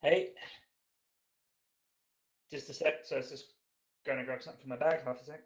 Hey, just a sec. So I was just going to grab something from my bag. Half a sec.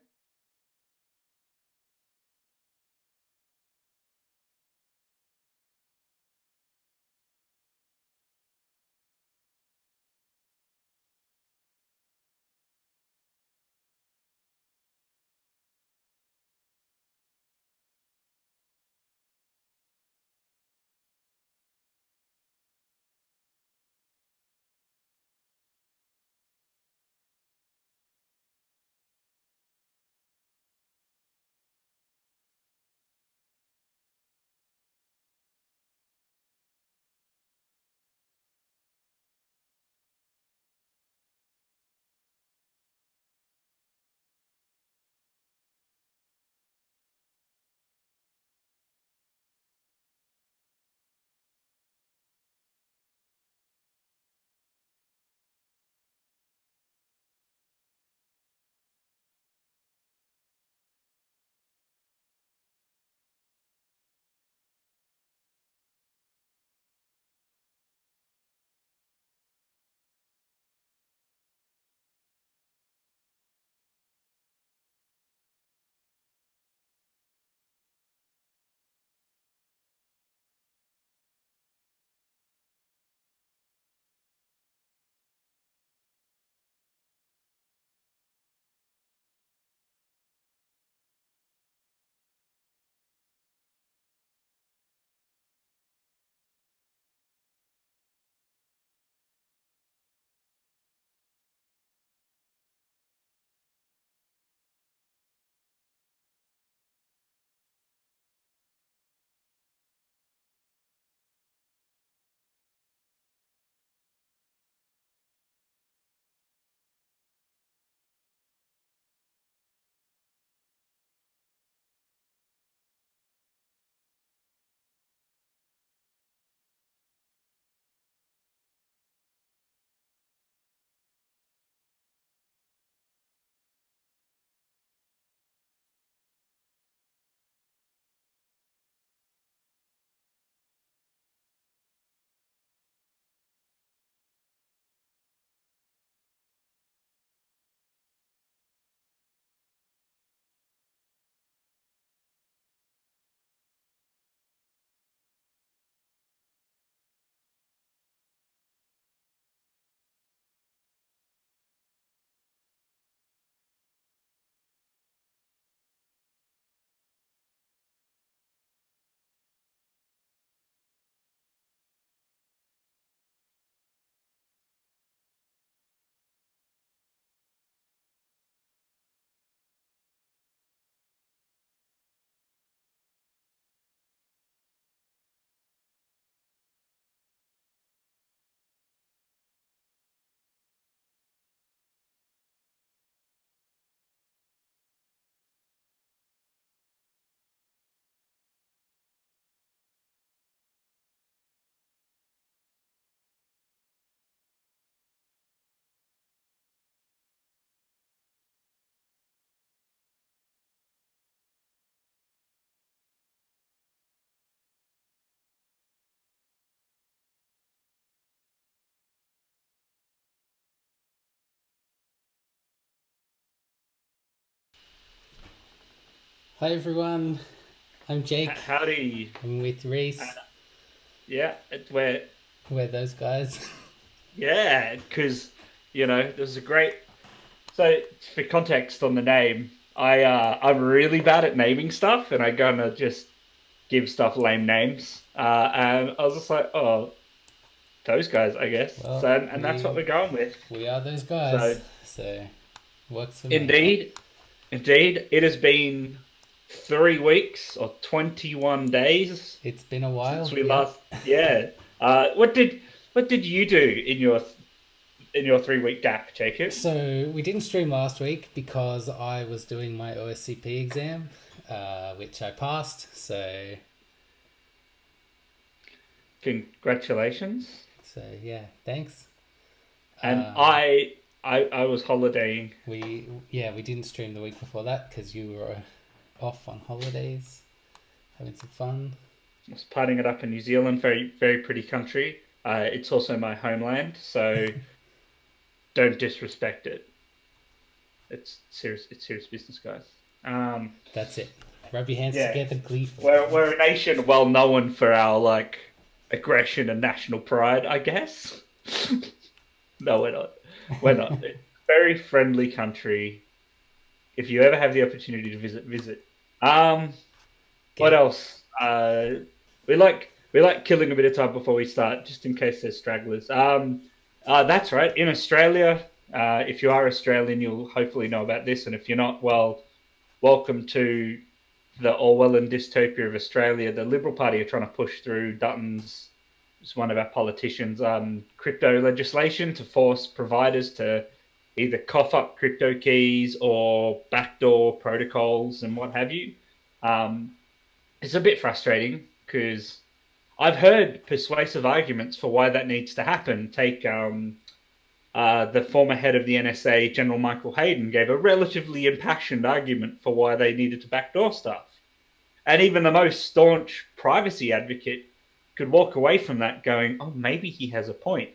Hi everyone, I'm Jake. Howdy. I'm with Uh, Reese. yeah, We're those guys. because there's a great. So for context on the name, I'm really bad at naming stuff, and I'm gonna just give stuff lame names. And I was just like, oh, those guys, I guess. Well, So and that's what we we're going with. we are those guys, So so works for me. indeed, indeed, it has been 3 weeks or 21 days It's been a since while. we Yep. last. Yeah. What did you do in your 3 week gap, Jacob? So we didn't stream last week because I was doing my OSCP exam, which I passed. Congratulations. So yeah, thanks. And Um, I was holidaying. we didn't stream the week before that because you were off on holidays, having some fun. I was partying it up in New Zealand. Very very pretty country. It's also my homeland, so don't disrespect it. It's serious. It's serious business, guys. That's it. Rub your hands Yeah, together gleefully. we're a nation well known for our like aggression and national pride, I guess. No, we're not. We're not. Very friendly country. If you ever have the opportunity to visit, visit. What Okay. else? We like killing a bit of time before we start, just in case there's stragglers. That's right. In Australia, if you are Australian, you'll hopefully know about this, and if you're not, well, welcome to the Orwellian dystopia of Australia. The Liberal Party are trying to push through Dutton's, who's one of our politicians, crypto legislation to force providers to either cough up crypto keys or backdoor protocols and what have you. Um, it's a bit frustrating because I've heard persuasive arguments for why that needs to happen. Take the former head of the NSA, General Michael Hayden, gave a relatively impassioned argument for why they needed to backdoor stuff. And even the most staunch privacy advocate could walk away from that going, oh, maybe he has a point.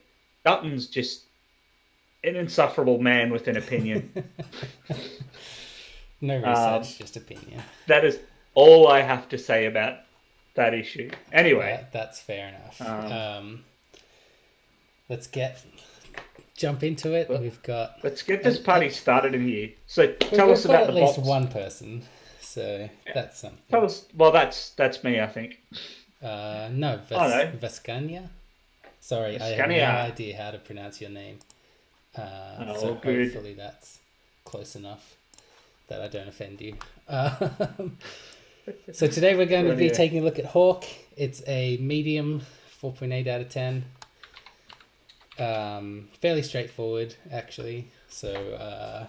Dutton's just an insufferable man with an opinion. No research, just opinion. That is all I have to say about that issue. Anyway. That's fair enough. Let's jump into it. Let's get this party started in here. So tell us about at the least box. one person. So that's something. Tell us. Well, that's me, I think. No, Vescania. Sorry, I have no idea how to pronounce your name. So good. Hopefully that's close enough that I don't offend you. So today we're going to be taking a look at Hawk. It's a medium, 4.8 out of 10. Fairly straightforward, actually. So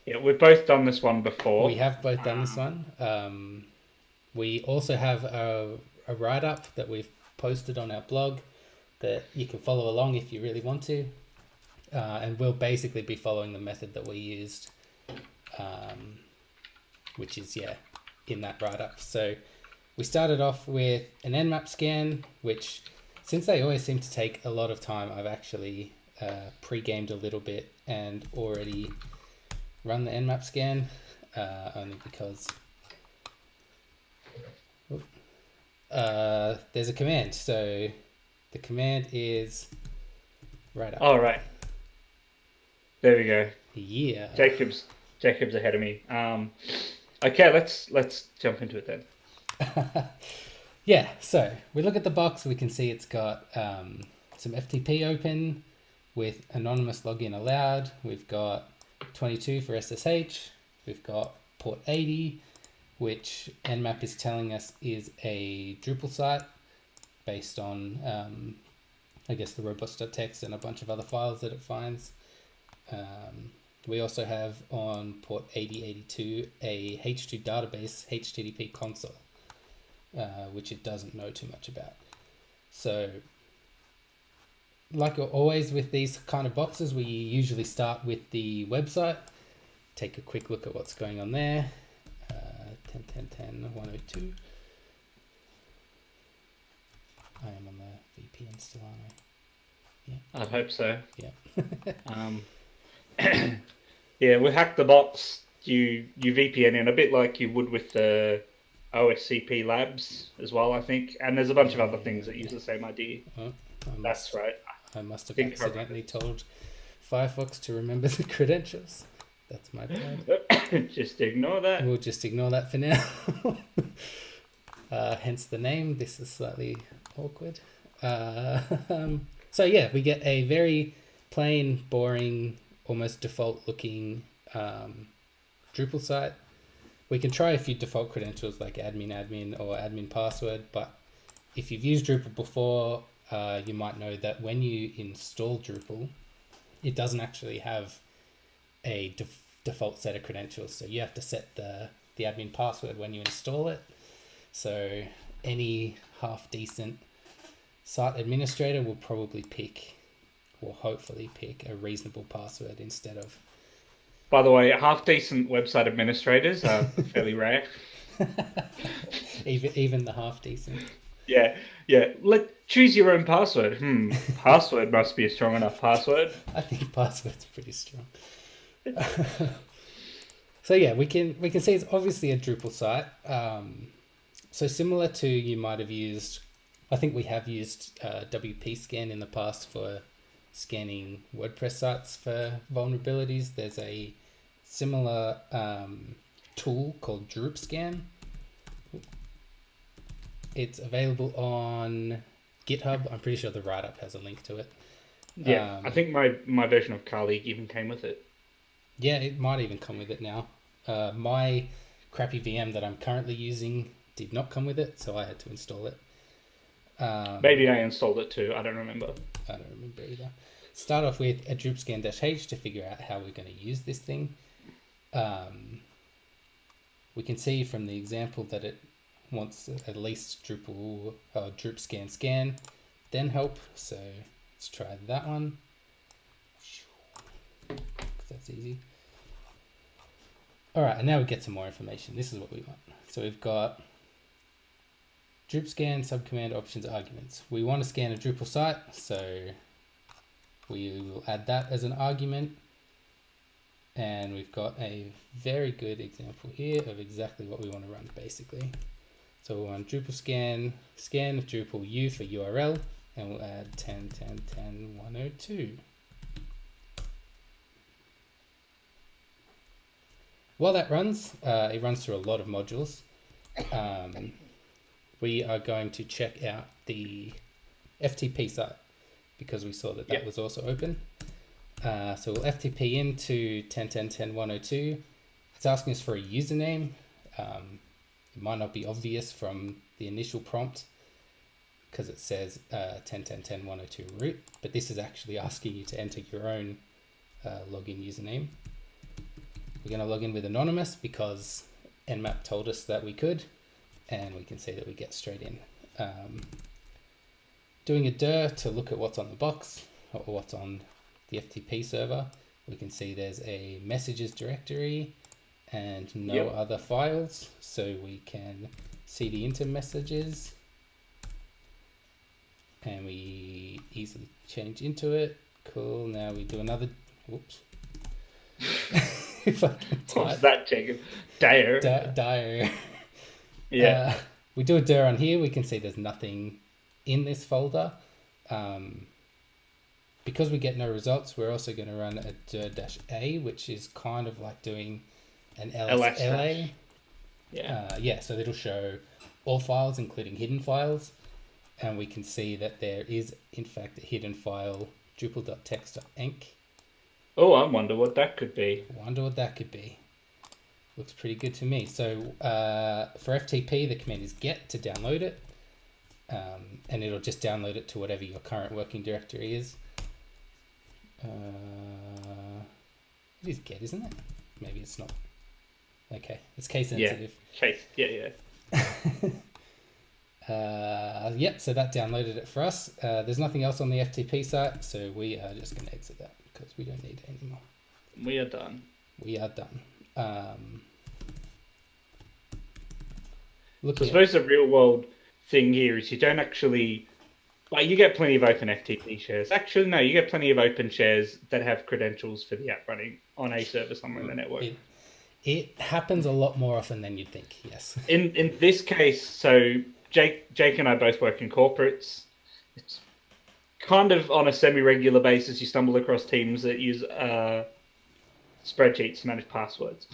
yeah, we've both done this one before. We have both done this one. We also have a write-up that we've posted on our blog that you can follow along if you really want to. And we'll basically be following the method that we used, which is, in that write-up. So we started off with an nmap scan, which, since they always seem to take a lot of time, I've actually pre-gamed a little bit and already run the nmap scan, only because there's a command. So the command is writeup. All right. There we go. Yeah. Jacob's ahead of me. Okay, let's jump into it then. Yeah, so we look at the box, we can see it's got some FTP open with anonymous login allowed. We've got 22 for SSH. We've got port 80, which Nmap is telling us is a Drupal site based on, I guess, the robots.txt and a bunch of other files that it finds. We also have on port 8082 a H2 database HTTP console, which it doesn't know too much about. So, like always with these kind of boxes, we usually start with the website, take a quick look at what's going on there. 10.10.10.102. I am on the VPN still, aren't I? Yeah. I'd hope so. Yeah. Yeah, with Hack the Box, you VPN in a bit like you would with the OSCP Labs as well, I think. And there's a bunch of other things that use the same idea. Oh, That's right. I must have accidentally told Firefox to remember the credentials. That's my bad. Just ignore that. We'll just ignore that for now. Hence the name. This is slightly awkward. So yeah, we get a very plain, boring, almost default looking Drupal site. We can try a few default credentials like admin or admin password, but if you've used Drupal before, you might know that when you install Drupal, it doesn't actually have a default set of credentials. So you have to set the admin password when you install it. So any half decent site administrator will probably hopefully pick a reasonable password instead of. By the way, half-decent website administrators are fairly rare. Even the half-decent. Yeah, yeah. Choose your own password. Password must be a strong enough password. I think password's pretty strong. So yeah, we can see it's obviously a Drupal site. So similar to you might have used, I think we have used WP Scan in the past for scanning WordPress sites for vulnerabilities. There's a similar tool called Droopescan. It's available on GitHub. I'm pretty sure the write-up has a link to it. Yeah, I think my version of Kali even came with it. Yeah, it might even come with it now. My crappy VM that I'm currently using did not come with it, so I had to install it. Maybe I installed it too. I don't remember. I don't remember either. Start off with a Droopescan-H to figure out how we're going to use this thing. We can see from the example that it wants at least Droopescan scan, then help. So let's try that one. That's easy. All right, and now we get some more information. This is what we want. So we've got Droopescan, subcommand, options, arguments. We want to scan a Drupal site, so we will add that as an argument. And we've got a very good example here of exactly what we want to run, basically. So we want Drupal scan Drupal U for URL, and we'll add 10.10.10.102. While that runs, it runs through a lot of modules. We are going to check out the FTP site because we saw that was also open. So we'll FTP into 10.10.10.102. It's asking us for a username. It might not be obvious from the initial prompt because it says 10.10.10.102 root, but this is actually asking you to enter your own login username. We're going to log in with anonymous because Nmap told us that we could, and we can see that we get straight in. Doing a dir to look at what's on the box or what's on the FTP server, we can see there's a messages directory and no other files, so we can cd into messages and we easily change into it. Cool. Now we do another, whoops. What's that, Jacob? Dire. Dire. Yeah. We do a dir on here, we can see there's nothing in this folder. Because we get no results, we're also going to run a dir-a, which is kind of like doing an LSLA. Yeah. So it'll show all files, including hidden files. And we can see that there is, in fact, a hidden file, Drupal.txt.enc. Oh, I wonder what that could be. Looks pretty good to me. So for FTP, the command is get to download it. And it'll just download it to whatever your current working directory is. It is get, isn't it? Maybe it's not. Okay, it's case sensitive. Yeah. So that downloaded it for us. There's nothing else on the FTP site, so we are just going to exit that because we don't need it anymore. We are done. I suppose the real world thing here is you don't actually, like, you get plenty of open FTP shares. Actually, no, you get plenty of open shares that have credentials for the app running on a server somewhere in the network. It happens a lot more often than you'd think, yes. In this case, so Jake and I both work in corporates. It's kind of on a semi-regular basis you stumble across teams that use spreadsheets to manage passwords.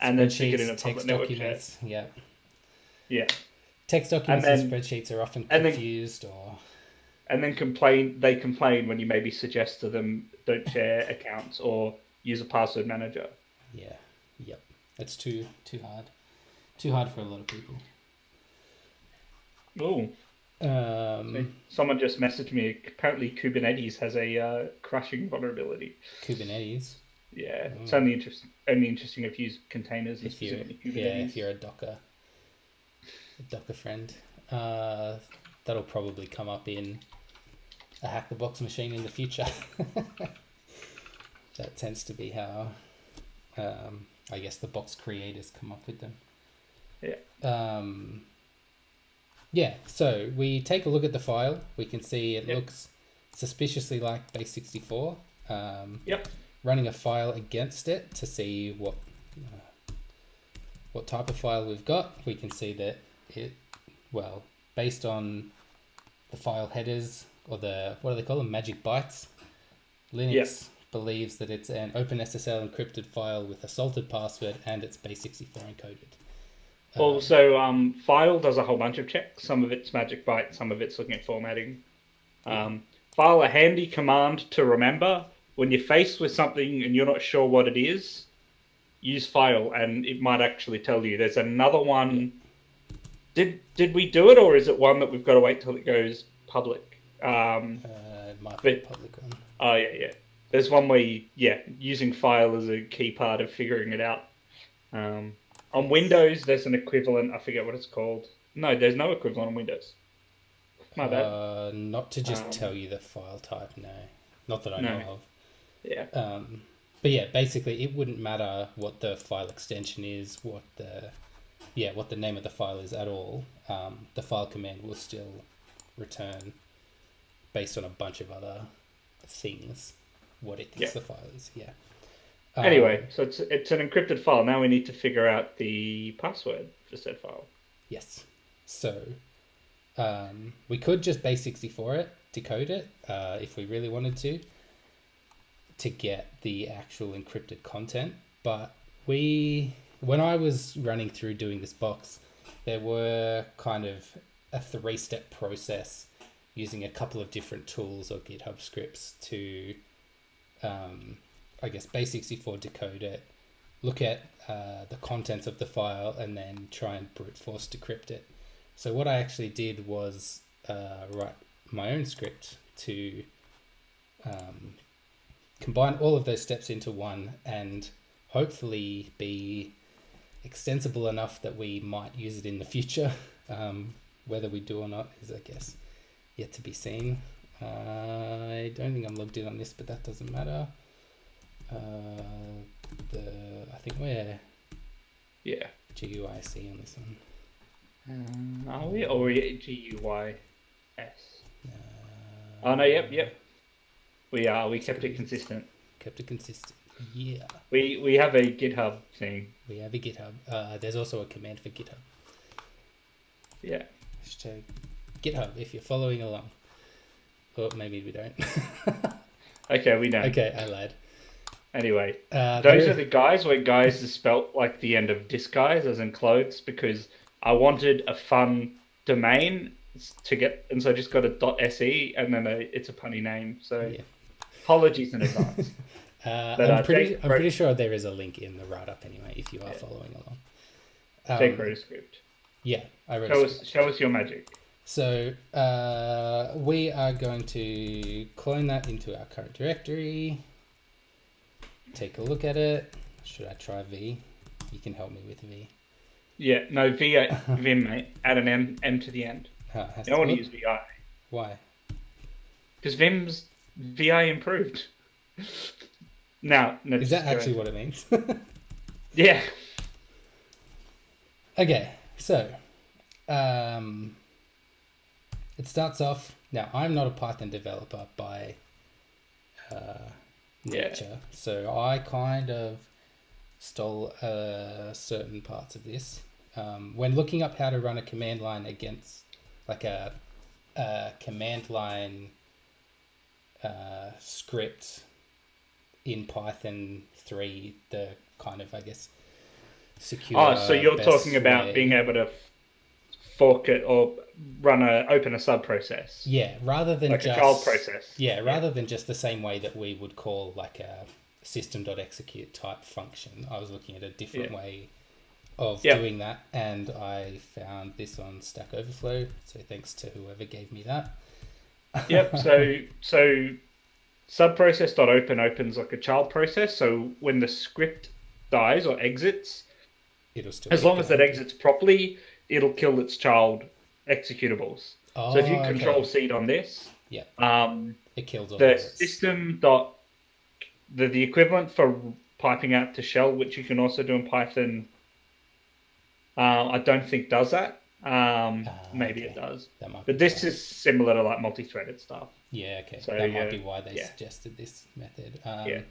And then stick it in a public network documents, chat. Yeah. Text documents and spreadsheets are often confused and then they complain when you maybe suggest to them don't share accounts or use a password manager. Yeah. Yep. That's too hard. Too hard for a lot of people. Oh. Someone just messaged me. Apparently Kubernetes has a crushing vulnerability. Kubernetes? Yeah. Oh. It's only interesting if you use containers. If you're a Docker friend. That'll probably come up in a Hack the Box machine in the future. That tends to be how I guess the box creators come up with them. Yeah. Yeah, so we take a look at the file. We can see it Yep. looks suspiciously like base64. Yep. Running a file against it to see what type of file we've got, we can see that it, well, based on the file headers or the, what do they call them, magic bytes, Linux believes that it's an OpenSSL encrypted file with a salted password and it's base64 encoded. Also, file does a whole bunch of checks. Some of it's magic byte, some of it's looking at formatting. File, a handy command to remember. When you're faced with something and you're not sure what it is, use file, and it might actually tell you. There's another one. Did we do it, or is it one that we've got to wait till it goes public? It might be a public one. Oh, yeah. There's one where using file is a key part of figuring it out. On Windows, there's an equivalent. I forget what it's called. No, there's no equivalent on Windows. My bad. Not to just tell you the file type, no. Not that I know of. Yeah. But yeah, basically it wouldn't matter what the file extension is, what the name of the file is at all. The file command will still return based on a bunch of other things what it thinks the file is. Yeah. Anyway, so it's an encrypted file. Now we need to figure out the password for said file. Yes. So we could just base64 it, decode it, if we really wanted to get the actual encrypted content. But when I was running through doing this box, there were kind of a 3-step process using a couple of different tools or GitHub scripts to, I guess, base64 decode it, look at the contents of the file, and then try and brute force decrypt it. So what I actually did was write my own script to combine all of those steps into one and hopefully be extensible enough that we might use it in the future. Whether we do or not is, I guess, yet to be seen. I don't think I'm logged in on this, but that doesn't matter. I think we're GUIC on this one. Are we? Or are we GUIS? Oh no, yep. We are. We kept it consistent. Yeah. We have a GitHub thing. We have a GitHub. There's also a command for GitHub. Yeah. Hashtag GitHub if you're following along. Or maybe we don't. Okay, we know. Okay, I lied. Anyway, those are the guys where guys is spelt like the end of disguise, as in clothes, because I wanted a fun domain to get, and so I just got a .se, and then it's a punny name. So apologies in advance. I'm pretty sure there is a link in the write-up anyway, if you are following along. Jake wrote a script. Yeah, I wrote a script. Show us your magic. So we are going to clone that into our current directory. Take a look at it. Should I try V? You can help me with V. Yeah, no, Vim, mate. Add an M to the end. You don't want to use VI. Why? Because Vim's VI improved. No, is that actually what it means? Yeah. Okay, so it starts off. Now, I'm not a Python developer by nature, so I kind of stole certain parts of this. When looking up how to run a command line against, like a command line script in Python 3, the kind of, I guess, secure. So you're talking about being able to fork it or open a sub process. Yeah, rather than like just a child process. Yeah, rather than just the same way that we would call like a system.execute type function. I was looking at a different way of doing that, and I found this on Stack Overflow. So thanks to whoever gave me that. Yep. So subprocess.open opens like a child process. So when the script dies or exits, it'll still as long as it exits properly, it'll kill its child executables. So if you control C on this, it kills all the system dot the equivalent for piping out to shell, which you can also do in Python. I don't think does that. Maybe okay. it does. That might But be this why. is similar to like multi-threaded stuff. Yeah, okay. So That might be why they yeah, suggested this method. yeah,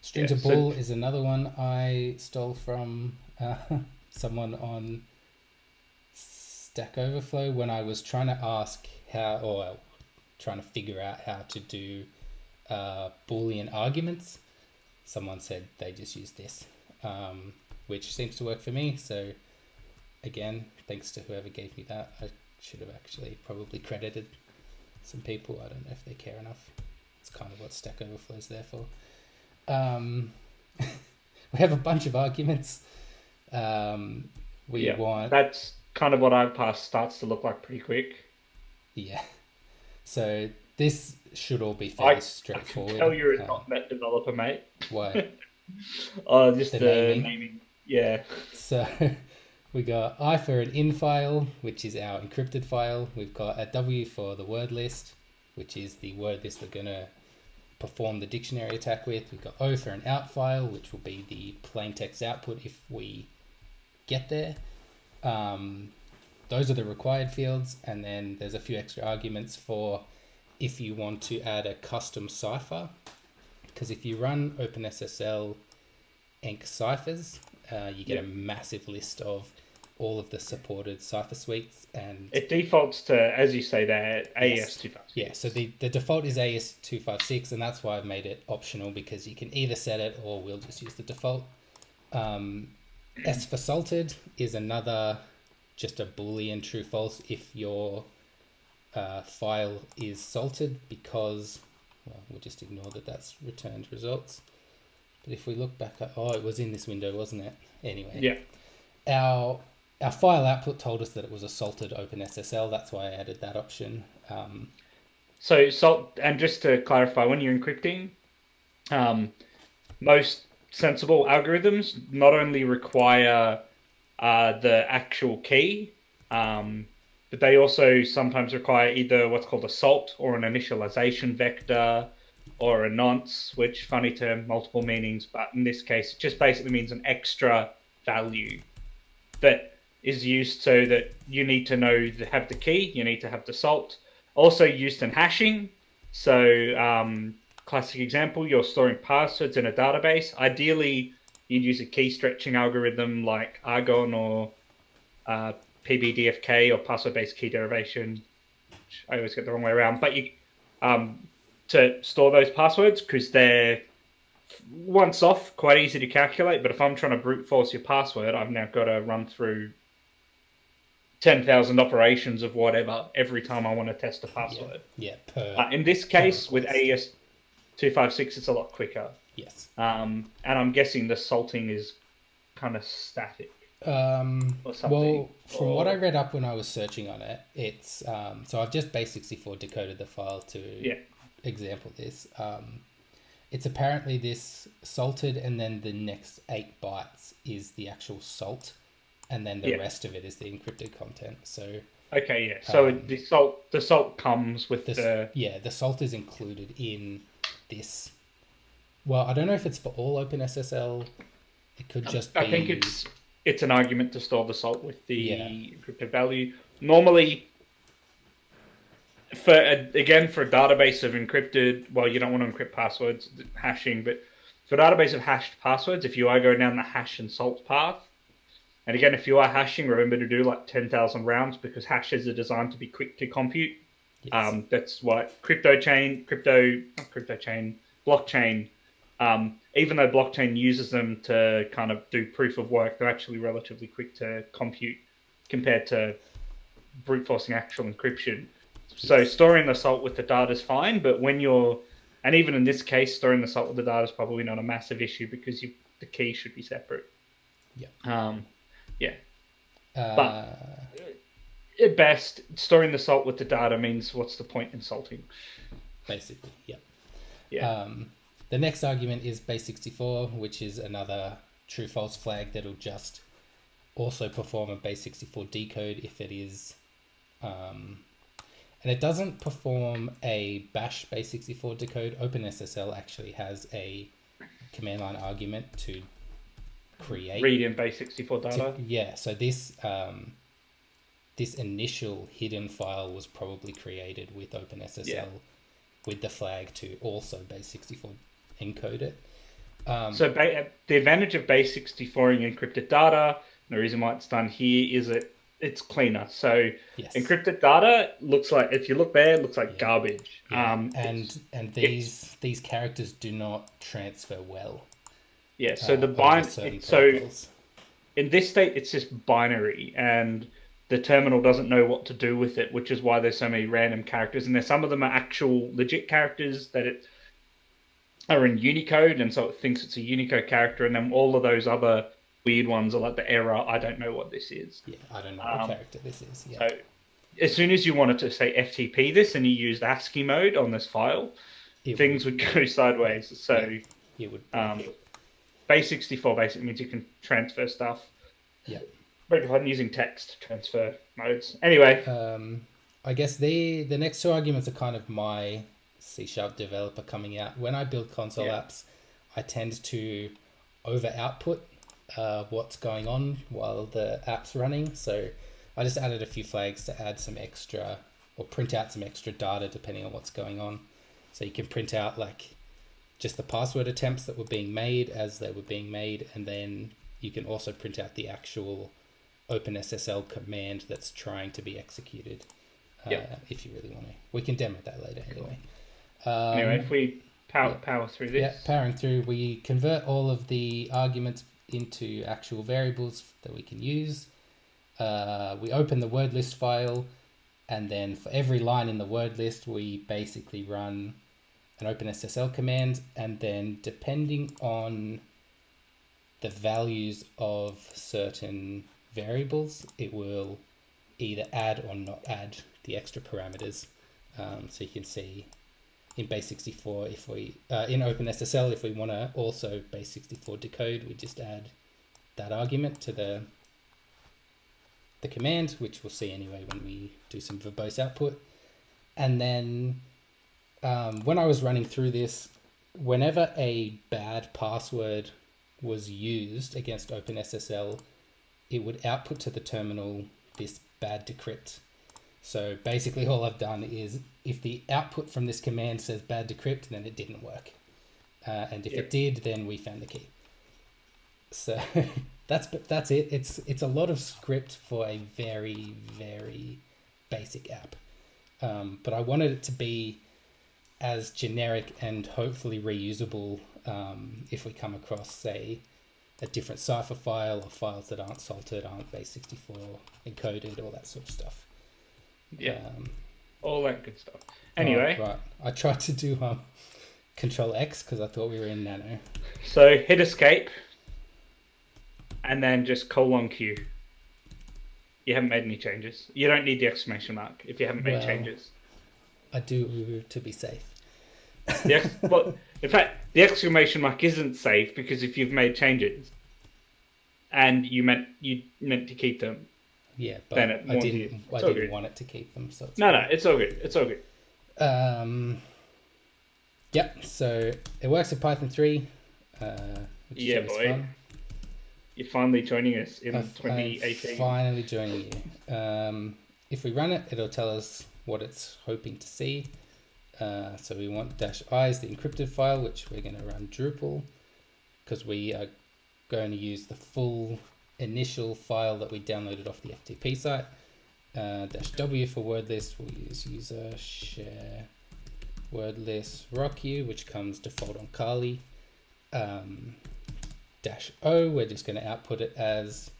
Strings of So ball is another one I stole from someone on Stack Overflow when I was trying to ask how, or trying to figure out how to do Boolean arguments. Someone said they just use this, which seems to work for me. So again, thanks to whoever gave me that. I should have actually probably credited some people. I don't know if they care enough. It's kind of what Stack Overflow is there for. We have a bunch of arguments. We want... That's kind of what iPass starts to look like pretty quick. Yeah. So this should all be fairly straightforward. I can tell you're a .NET developer, mate. Why? Just the naming. Yeah. So we got I for an in file, which is our encrypted file. We've got a W for the word list, which is the word list we're going to perform the dictionary attack with. We've got O for an out file, which will be the plain text output if we get there. Those are the required fields, and then there's a few extra arguments for if you want to add a custom cipher, because if you run OpenSSL enc ciphers, you get a massive list of all of the supported cipher suites, and it defaults to, as you say there, AES256. Yeah, so the default is AES256, and that's why I've made it optional, because you can either set it or we'll just use the default. S for salted is another, just a Boolean true false if your file is salted, because, well, we'll just ignore that that's returned results. But if we look back at, it was in this window, wasn't it? Anyway. Yeah. Our file output told us that it was a salted OpenSSL. That's why I added that option. So salt, and just to clarify, when you're encrypting, most sensible algorithms not only require the actual key, but they also sometimes require either what's called a salt or an initialization vector or a nonce, which, funny term, multiple meanings, but in this case, it just basically means an extra value that is used so that you need to have the key, you need to have the salt. Also used in hashing. So classic example, you're storing passwords in a database. Ideally, you'd use a key stretching algorithm like Argon or PBDFK or password-based key derivation, which I always get the wrong way around. But you to store those passwords, because they're once off, quite easy to calculate. But if I'm trying to brute force your password, I've now got to run through 10,000 operations of whatever every time I want to test a password. Yeah. In this case, with AES256, it's a lot quicker. Yes. And I'm guessing the salting is kind of static. Or something. Well, from what I read up when I was searching on it, it's so I've just base64 decoded the file to example this. It's apparently this salted, and then the next 8 bytes is the actual salt, and then the rest of it is the encrypted content. So so the salt comes with the salt is included in this. Well, I don't know if it's for all OpenSSL. It could just be... I think it's an argument to store the salt with the encrypted value. Normally, for a database of encrypted, well, you don't want to encrypt passwords, hashing, but for a database of hashed passwords, if you are going down the hash and salt path, and again, if you are hashing, remember to do like 10,000 rounds, because hashes are designed to be quick to compute. Yes. That's what blockchain, even though blockchain uses them to kind of do proof of work, they're actually relatively quick to compute compared to brute forcing actual encryption. So storing the salt with the data is fine, but and even in this case, storing the salt with the data is probably not a massive issue, because the key should be separate. But at best, storing the salt with the data means what's the point in salting? Basically, the next argument is base64, which is another true-false flag that'll just also perform a base64 decode if it is... and it doesn't perform a bash base64 decode. OpenSSL actually has a command line argument to create... read in base64 data? So this this initial hidden file was probably created with OpenSSL with the flag to also base64 encode it. So the advantage of base64 encrypted data, and the reason why it's done here is it's cleaner. So encrypted data looks like, if you look there, it looks like garbage. And these characters do not transfer well. Yeah, so in this state, it's just binary, and the terminal doesn't know what to do with it, which is why there's so many random characters. And some of them are actual legit characters that are in Unicode, and so it thinks it's a Unicode character, and then all of those other weird ones are like the error, I don't know what this is. Yeah, I don't know what character this is. Yeah. So as soon as you wanted to say FTP this and you used ASCII mode on this file, things would go sideways. So it would. Base64 basically means you can transfer stuff. Yeah. But I'm using text transfer modes. Anyway. I guess the next two arguments are kind of my C# developer coming out. When I build console apps, I tend to over output what's going on while the app's running. So I just added a few flags to add some extra, or print out some extra data depending on what's going on. So you can print out like just the password attempts that were being made as they were being made, and then you can also print out the actual OpenSSL command that's trying to be executed. If you really want to. We can demo that later anyway. Anyway, if we power through this. Yeah, powering through, we convert all of the arguments into actual variables that we can use. We open the word list file, and then for every line in the word list, we basically run an OpenSSL command, and then depending on the values of certain variables, it will either add or not add the extra parameters. So you can see in base64, if we in OpenSSL, if we want to also base64 decode, we just add that argument to the command, which we'll see anyway when we do some verbose output. And then when I was running through this, whenever a bad password was used against OpenSSL, it would output to the terminal this bad decrypt. So basically all I've done is, if the output from this command says bad decrypt, then it didn't work. And if it did, then we found the key. So that's it. It's a lot of script for a very, very basic app. But I wanted it to be as generic and hopefully reusable if we come across, say, a different cipher file or files that aren't salted, aren't base64 encoded, all that sort of stuff. Yeah, all that good stuff. Anyway. Right. I tried to do Control X because I thought we were in Nano. So hit escape and then just :Q. You haven't made any changes. You don't need the exclamation mark if you haven't made changes. I do, to be safe. Well, in fact, the exclamation mark isn't safe because if you've made changes and you meant to keep them, but then I didn't want it to keep them. So no, it's all good. It's all good. Yep. So it works in Python 3. Which is always fun. You're finally joining us in 2018. I'm finally joining you. If we run it, it'll tell us what it's hoping to see. So we want -i is the encrypted file, which we're going to run Drupal, because we are going to use the full initial file that we downloaded off the FTP site. -w for word list, we'll use user share word list rocku, which comes default on Kali. -o, we're just going to output it as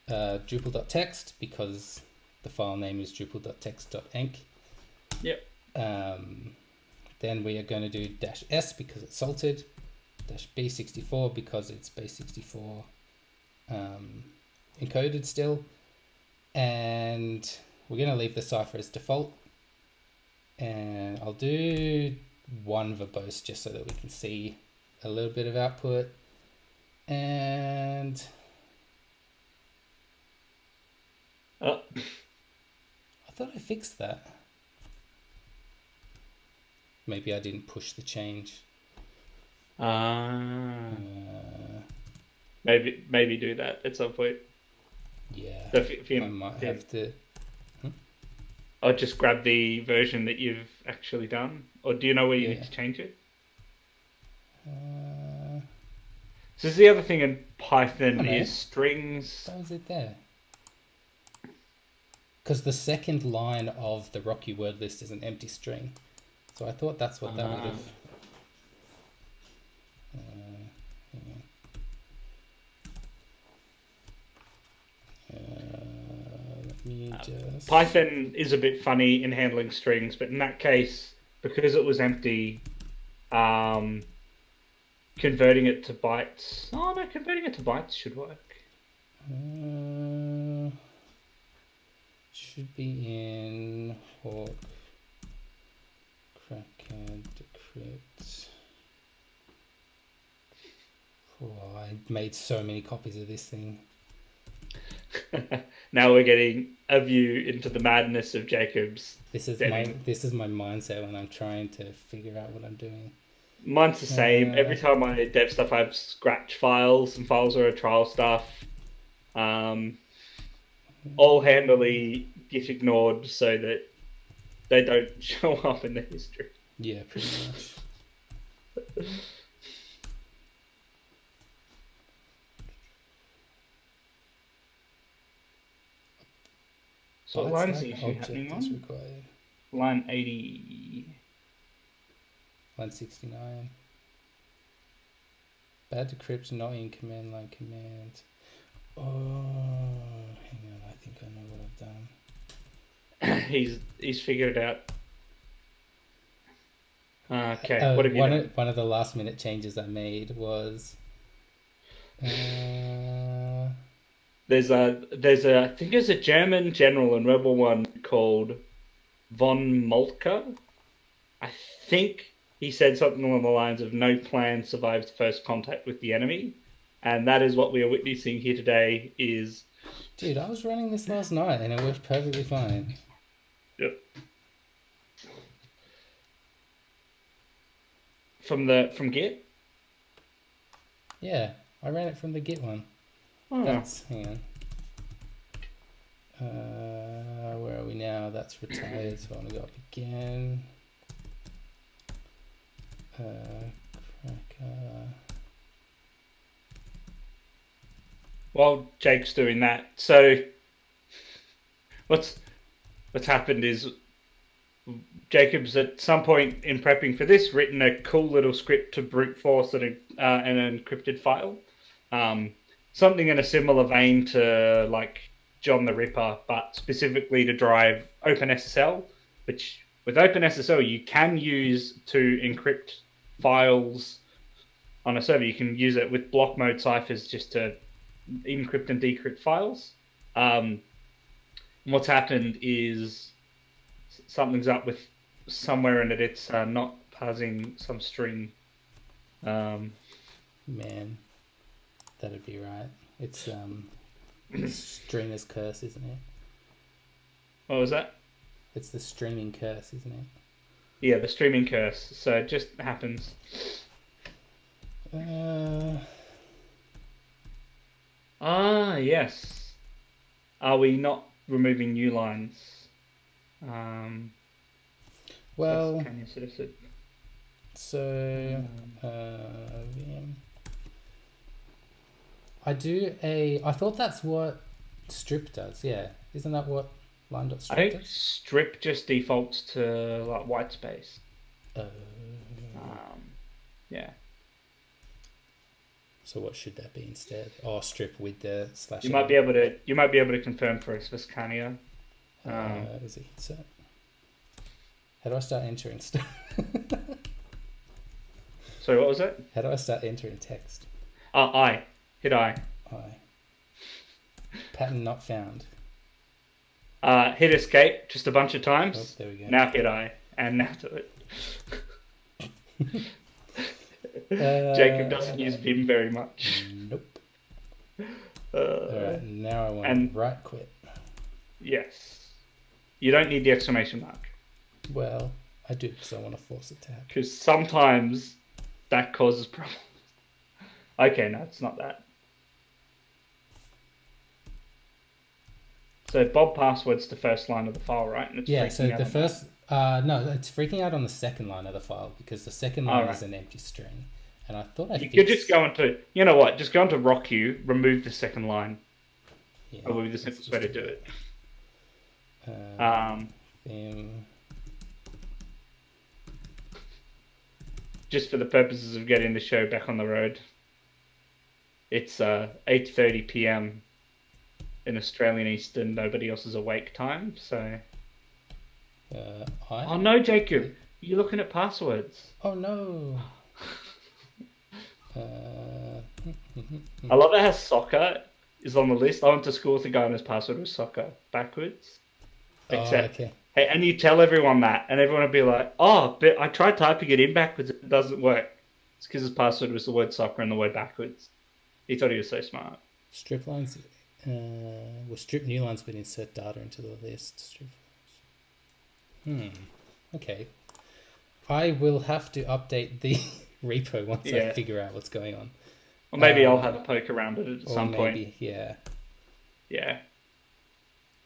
Drupal.txt because the file name is Drupal.txt.enc. Yep. Then we are going to do -s because it's salted, -b64 because it's base64 encoded still, and we're going to leave the cipher as default. And I'll do one verbose just so that we can see a little bit of output. And I thought I fixed that. Maybe I didn't push the change. Maybe do that at some point. Yeah, So I might have to Or just grab the version that you've actually done? Or do you know where you need Yeah. to change it? Uh, So this is the other thing in oh Python no, is strings. that was it there. Because the second line of the Rocky word list is an empty string. So I thought that's what that would have. Hang on. Let me just. Python is a bit funny in handling strings, but in that case, because it was empty, converting it to bytes. Oh no, converting it to bytes should work. Should be in Hawk, Kraken, decrypt. Oh, I made so many copies of this thing. Now we're getting a view into the madness of Jacob's. This is my mindset when I'm trying to figure out what I'm doing. Mine's the same. Every time I dev stuff, I have scratch files, and files are trial stuff. All handily get ignored so that they don't show up in the history. Yeah, pretty much. So what lines are you happening on? Required. Line 80. Line 69. Bad decrypt not in command line command. Oh, hang on. I think I know what I've done. He's figured it out. Okay, what have you done? One of the last minute changes I made was. There's a I think there's a German general in Rebel 1 called von Moltke. I think he said something along the lines of no plan survives first contact with the enemy. And that is what we are witnessing here today is... Dude, I was running this last night and it worked perfectly fine. Yep. From Git? Yeah, I ran it from the Git one. Oh. Hang on. Where are we now? That's retired, so I want to go up again. Cracker. While Jake's doing that, so what's happened is Jacob's at some point in prepping for this written a cool little script to brute force an encrypted file. Something in a similar vein to like John the Ripper, but specifically to drive OpenSSL, which with OpenSSL you can use to encrypt files on a server. You can use it with block mode ciphers just to encrypt and decrypt files. What's happened is something's up with somewhere in it. It's not parsing some string. Man, that'd be right. It's streamer's curse, isn't it? What was that? It's the streaming curse, isn't it? Yeah, the streaming curse. So it just happens. Yes. Are we not removing new lines? Well, can you sort of sit? So VM. I thought that's what strip does. Yeah, isn't that what line.strip I think does? strip just defaults to like white space. Yeah. So what should that be instead? Oh, strip with the slash. You might be able to confirm for us, Viscania. Is it insert? How do I start entering stuff? Sorry, what was it? How do I start entering text? I. Hit I. Pattern not found. Hit escape just a bunch of times. Oh, there we go. Now hit I. And now do it. Jacob doesn't use Vim very much. Nope. Alright, now I want to right quit. Yes. You don't need the exclamation mark. Well, I do because I want to force it to happen. Because sometimes that causes problems. Okay, no, it's not that. So Bob password's the first line of the file, right? And it's Yeah, so freaking out the on first, no, it's freaking out on the second line of the file because the second line Alright. is an empty string. And I thought I You could just go into, you know what? Just go into RockU, remove the second line. Yeah, Probably the let's simplest just way to do that. it. Vim. Just for the purposes of getting the show back on the road. It's 8:30 p.m. in Australian Eastern. Nobody else is awake time, so. Oh no, Jacob! You're looking at passwords. Oh no! I love it how soccer is on the list. I went to school with a guy and his password was soccer backwards. Except, okay. Hey, and you tell everyone that, and everyone would be like, "Oh, but I tried typing it in backwards. It doesn't work." It's because his password was the word soccer and the word backwards. He thought he was so smart. Strip lines. Strip new lines, but insert data into the list. Strip. Okay. I will have to update the repo once I figure out what's going on. Or maybe I'll have a poke around it at some point. Yeah. Yeah.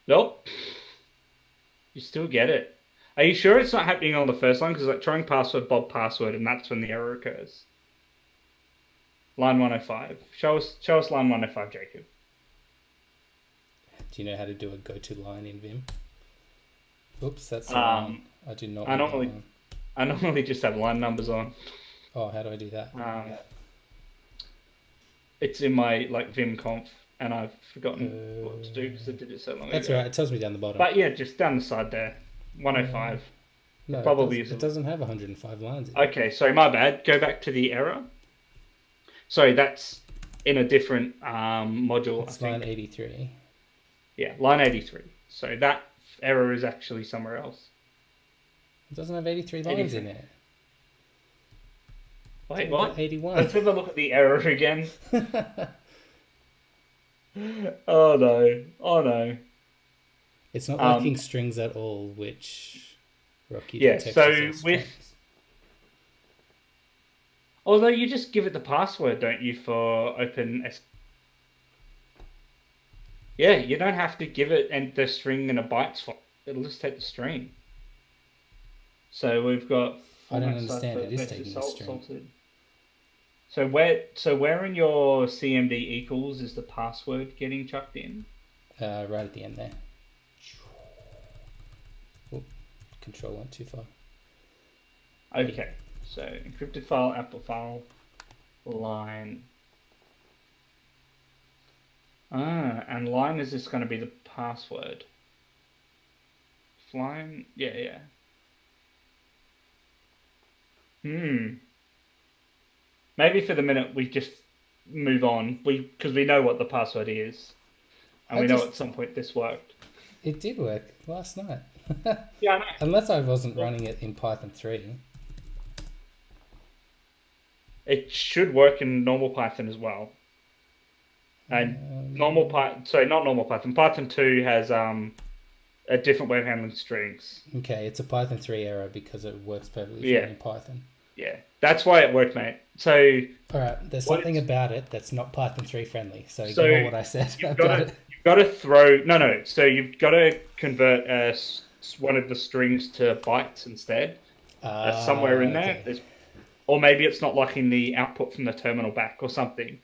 Nope. You still get it. Are you sure it's not happening on the first line? Because like trying password Bob password, and that's when the error occurs. Line 105. Show us line 105, Jacob. Do you know how to do a go-to line in Vim? Oops, that's the wrong. I do not. I normally just have line numbers on. Oh, how do I do that? It's in my Vim conf, and I've forgotten what to do because I did it so long ago. That's right. It tells me down the bottom. But yeah, just down the side there, 105. No, probably it doesn't have 105 lines. Okay, sorry, my bad. Go back to the error. Sorry, that's in a different module. It's line 83. Yeah, line 83. So that error is actually somewhere else. It doesn't have 83 lines in it. Wait, what? 81. Let's have a look at the error again. Oh no. It's not liking strings at all, which Rocky detects so as with... Although you just give it the password, don't you, for OpenS? Yeah, you don't have to give it the string in a bytes file. It'll just take the string. So we've got... I don't understand. It is taking the string. Salted. So where in your CMD equals is the password getting chucked in? Right at the end there. Oh, control went too far. Okay, so encrypted file, output file, line. And line is just going to be the password. Line, yeah. Maybe for the minute we just move on, because we know what the password is, and we know at some point this worked. It did work last night. Yeah, I know. Unless I wasn't running it in Python 3. It should work in normal Python as well. And normal Python, sorry, not normal Python. Python 2 has a different way of handling strings. Okay, it's a Python 3 error because it works perfectly fine in Python. Yeah, that's why it worked, mate. So, all right, there's something about it that's not Python 3 friendly. So ignore what I said about it. You've got to throw So you've got to convert one of the strings to bytes instead. Somewhere in there, or maybe it's not liking the output from the terminal back or something.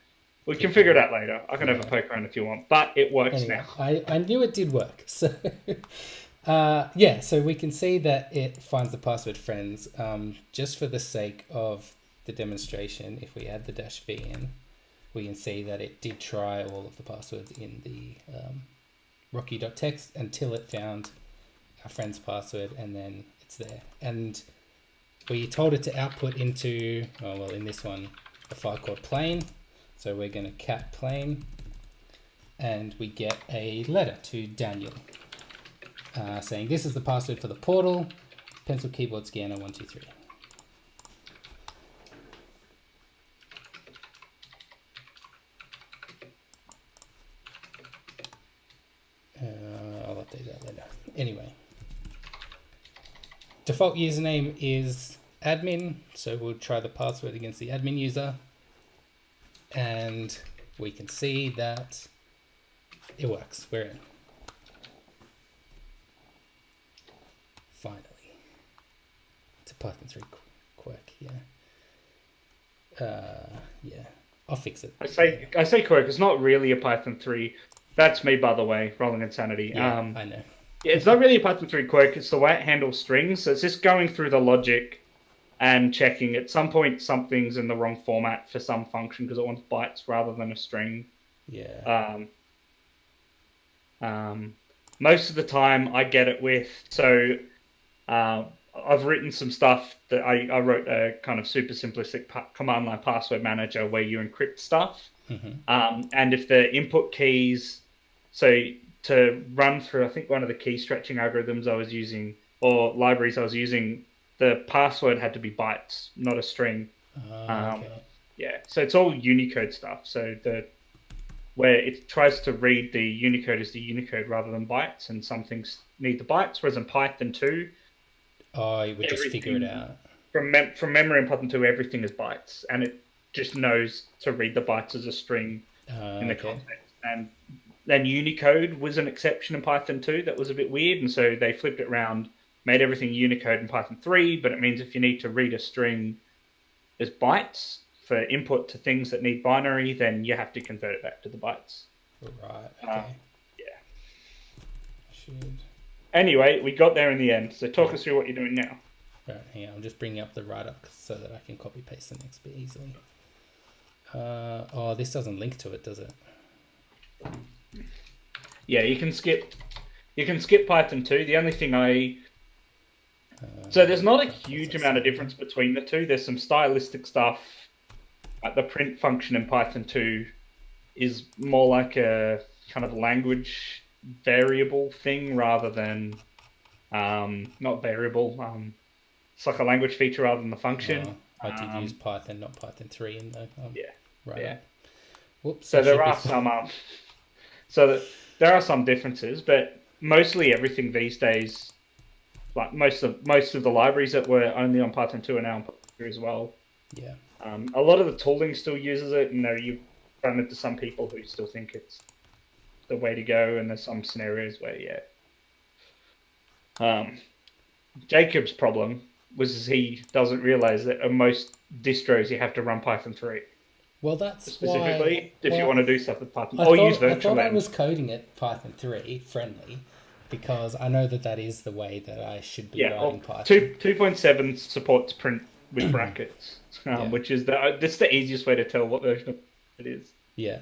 We can figure it out later. I can have a poke around if you want, but it works now. I knew it did work. So, so we can see that it finds the password friends. Just for the sake of the demonstration, if we add the -v in, we can see that it did try all of the passwords in the rocky.txt until it found our friend's password, and then it's there. And we told it to output into, in this one, a file called plain. So we're going to cat plain, and we get a letter to Daniel saying this is the password for the portal, pencil keyboard scanner 123. I'll update that later. Anyway, default username is admin, so we'll try the password against the admin user. And we can see that it works. We're in. Finally. It's a Python 3 quirk, yeah. Yeah. I'll fix it. I say quirk. It's not really a Python 3. That's me, by the way, rolling insanity. Yeah, I know. Yeah, it's not really a Python 3 quirk. It's the way it handles strings. So it's just going through the logic and checking at some point something's in the wrong format for some function because it wants bytes rather than a string. Yeah. Most of the time I get it with, I've written some stuff that I wrote a kind of super simplistic command line password manager where you encrypt stuff. And if the input keys, so to run through, I think one of the key stretching algorithms I was using, or libraries I was using, the password had to be bytes, not a string. Okay. Yeah, so it's all Unicode stuff. So where it tries to read the Unicode as the Unicode rather than bytes, and some things need the bytes, whereas in Python 2, oh, you would just figure it out. From memory in Python 2, everything is bytes, and it just knows to read the bytes as a string in the context. And then Unicode was an exception in Python 2 that was a bit weird, and so they flipped it around, made everything Unicode in Python 3, but it means if you need to read a string as bytes for input to things that need binary, then you have to convert it back to the bytes. Right, okay. Yeah. Should... Anyway, we got there in the end, so talk us through what you're doing now. Right, hang on, I'm just bringing up the write-up so that I can copy paste the next bit easily. Oh, this doesn't link to it, does it? Yeah, you can skip Python 2. The only thing so there's not a huge amount of difference between the two. There's some stylistic stuff. Like the print function in Python 2 is more like a kind of language variable thing rather than not variable. It's like a language feature rather than the function. I did use Python, not Python 3 in the right. Yeah. Whoops. So there are some differences, but mostly everything these days, like most of the libraries that were only on Python 2 are now on Python 3 as well. Yeah. A lot of the tooling still uses it, and you run into some people who still think it's the way to go, and there's some scenarios where Jacob's problem was he doesn't realize that on most distros you have to run Python 3. Well, that's specifically if you want to do stuff with Python, use virtual. I thought I was coding it Python 3 friendly, because I know that is the way that I should be writing Python. 2.7 supports print with brackets, which is that's the easiest way to tell what version of it is. Yeah.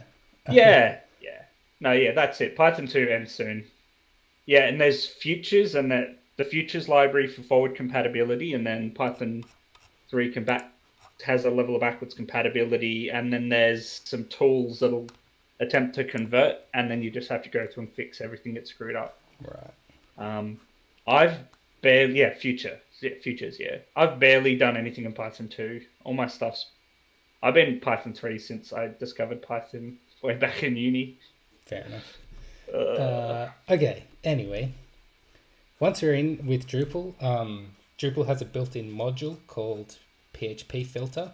That's it. Python 2 ends soon. Yeah, and there's futures, and the futures library for forward compatibility, and then Python 3 has a level of backwards compatibility, and then there's some tools that'll attempt to convert, and then you just have to go through and fix everything that's screwed up. Right. I've barely futures. I've barely done anything in Python 2. All my stuff's I've been in Python 3 since I discovered Python way back in uni. Fair enough. Okay. Anyway, once we're in with Drupal, Drupal has a built-in module called PHP filter.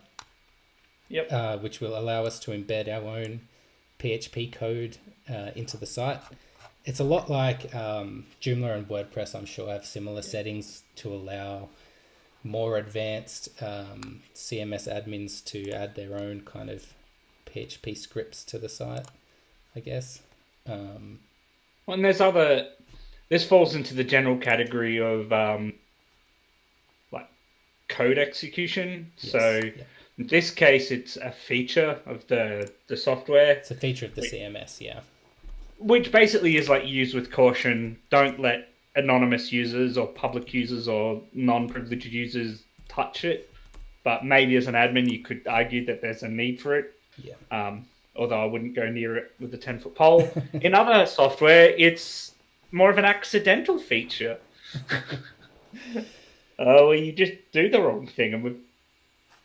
Yep. Which will allow us to embed our own PHP code into the site. It's a lot like Joomla and WordPress, I'm sure, have similar settings to allow more advanced CMS admins to add their own kind of PHP scripts to the site, I guess. And this falls into the general category of like code execution. Yes, so in this case, it's a feature of the software. It's a feature of the CMS, yeah. Which basically is like use with caution. Don't let anonymous users or public users or non-privileged users touch it. But maybe as an admin, you could argue that there's a need for it. Yeah. Although I wouldn't go near it with a 10-foot pole. In other software, it's more of an accidental feature. Where you just do the wrong thing, and we've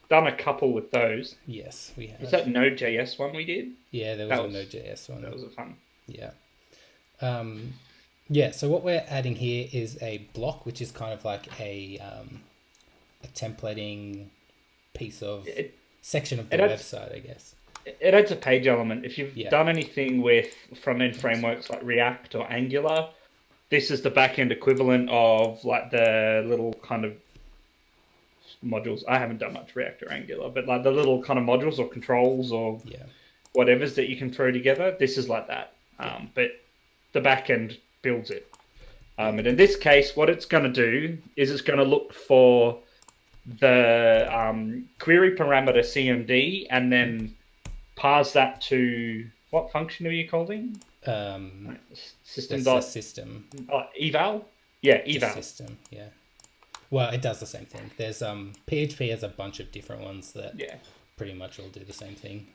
done a couple with those. Yes, we have. Was that Node.js one we did? Yeah, there was a Node.js one. That was a fun. Yeah. So what we're adding here is a block, which is kind of like a templating piece of section of the website, I guess. It adds a page element. If you've done anything with front-end frameworks like React or Angular, this is the backend equivalent of like the little kind of modules. I haven't done much React or Angular, but like the little kind of modules or controls or whatever's that you can throw together. This is like that, but the backend builds it. And in this case, what it's going to do is it's going to look for the query parameter CMD and then parse that to what function are you calling? System dot system. Eval. Yeah, eval. System. Yeah. Well, it does the same thing. There's PHP has a bunch of different ones that pretty much all do the same thing.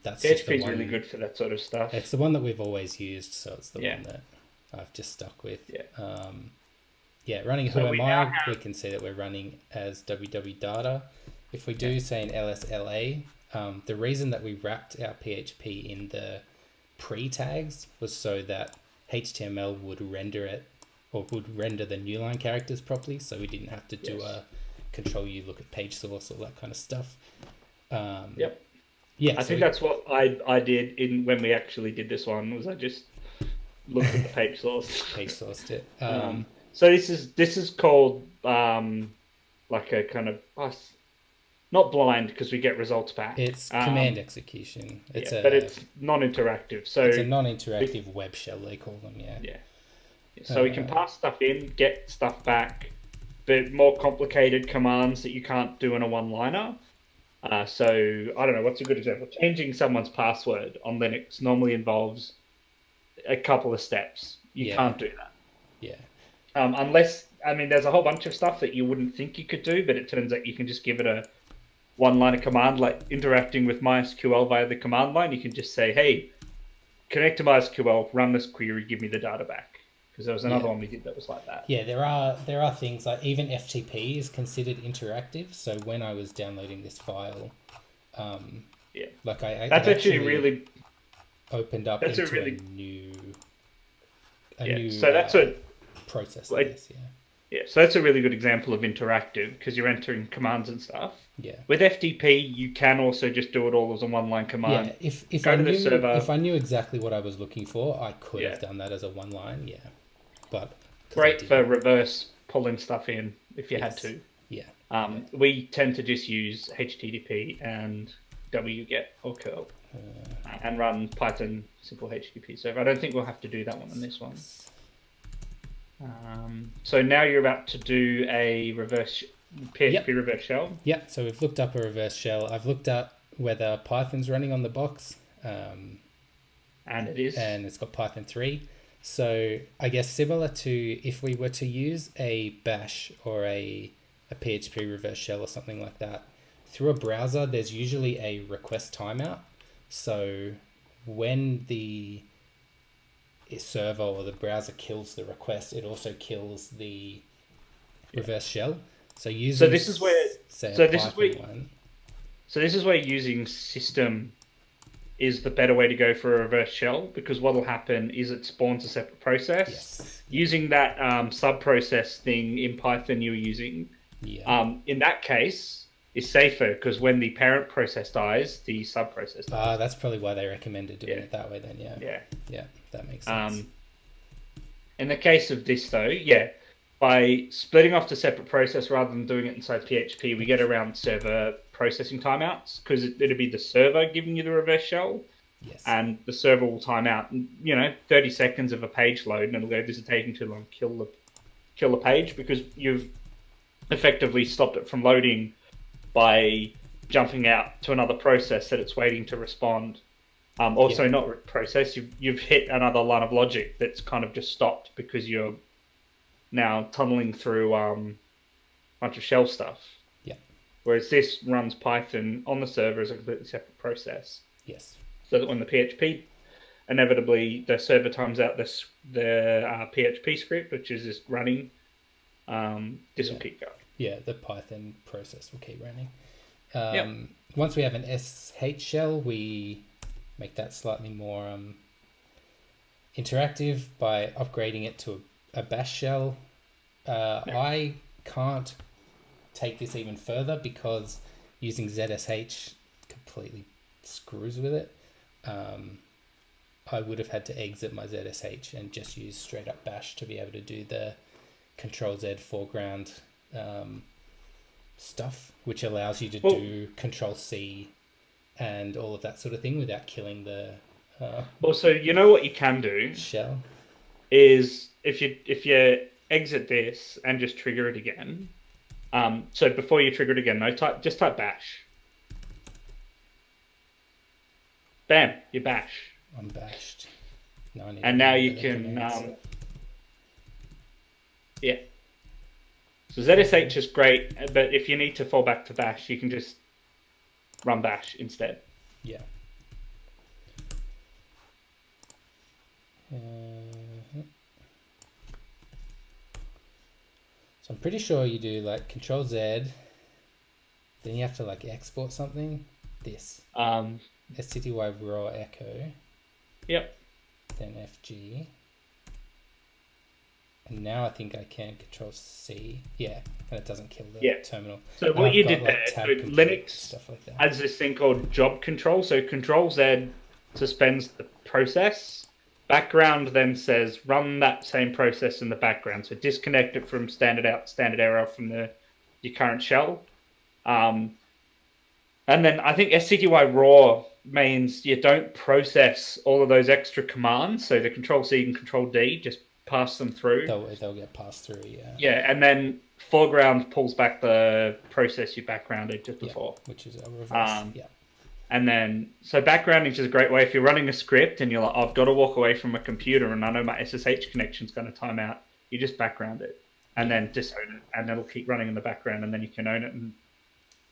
That's PHP is really good for that sort of stuff. It's the one that we've always used, so it's the one that I've just stuck with. Running so whoami, we can see that we're running as www.data. If we do say an lsla, the reason that we wrapped our PHP in the pre-tags was so that HTML would render it, or would render the new line characters properly, so we didn't have to do a control U, look at page source, all that kind of stuff. I think that's what I did when we actually did this one, was I just looked at the page source. Page sourced it. So this is called like a kind of not blind, because we get results back. It's command execution. But it's non-interactive. So it's a non-interactive web shell, they call them. So we can pass stuff in, get stuff back, but more complicated commands that you can't do in a one-liner. So I don't know, what's a good example? Changing someone's password on Linux normally involves a couple of steps. You can't do that. Unless, I mean, there's a whole bunch of stuff that you wouldn't think you could do, but it turns out you can just give it a one-liner command, like interacting with MySQL via the command line. You can just say, hey, connect to MySQL, run this query, give me the data back. Because there was another one we did that was like that. Yeah, there are things like even FTP is considered interactive. So when I was downloading this file, like I that's actually really opened up into a new so that's a process. Like, so that's a really good example of interactive, because you're entering commands and stuff. With FTP, you can also just do it all as a one-line command. If I knew exactly what I was looking for, I could have done that as a one-line. But great for reverse pulling stuff in if you had to. We tend to just use HTTP and wget or curl and run Python simple HTTP server. I don't think we'll have to do that one on this one. So now you're about to do a reverse PHP reverse shell. So we've looked up a reverse shell. I've looked at whether Python's running on the box. And it is. And it's got Python 3. So I guess similar to if we were to use a bash or a PHP reverse shell or something like that, through a browser, there's usually a request timeout. So when the server or the browser kills the request, it also kills the reverse shell. So this is where using system is the better way to go for a reverse shell, because what will happen is it spawns a separate process using that sub-process thing in Python you're using. In that case is safer, because when the parent process dies, the sub-process dies. That's probably why they recommended doing it that way then. That makes sense. In the case of this though, by splitting off the separate process rather than doing it inside PHP, we get around server processing timeouts, because it'll be the server giving you the reverse shell, and the server will time out. 30 seconds of a page load, and it'll go, this is taking too long, kill the page, because you've effectively stopped it from loading by jumping out to another process that it's waiting to respond. Not process, you've hit another line of logic that's kind of just stopped because you're now tunneling through a bunch of shell stuff. Whereas this runs Python on the server as a completely separate process. So that when the PHP, inevitably the server times out the PHP script, which is just running, this will keep going. The Python process will keep running. Once we have an SH shell, we make that slightly more interactive by upgrading it to a bash shell. I can't take this even further because using ZSH completely screws with it. I would have had to exit my ZSH and just use straight up bash to be able to do the Control Z foreground stuff, which allows you to do Control C and all of that sort of thing without killing the so you know what you can do shell is if you exit this and just trigger it again. So before you trigger it again, just type bash. Bam, you bash. I'm bashed. And now you can yeah. So ZSH is great, but if you need to fall back to bash, you can just run bash instead. Yeah. So I'm pretty sure you do like Control Z, then you have to like export something. This. STTY raw echo. Yep. Then FG. And now I think I can Control C. Yeah, and it doesn't kill the terminal. So and what I've you got, did like, there, so complete, Linux stuff like that. has this thing called job control. So Control Z suspends the process. Background then says run that same process in the background. So disconnect it from standard out, standard error from your current shell. And then I think STTY raw means you don't process all of those extra commands. So the Control C and Control D, just pass them through. They'll get passed through, yeah. Yeah, and then foreground pulls back the process you backgrounded just before. Which is a reverse, And then, so backgrounding is a great way if you're running a script and you're like, I've got to walk away from a computer and I know my SSH connection is going to time out. You just background it and then disown it, and it'll keep running in the background, and then you can own it and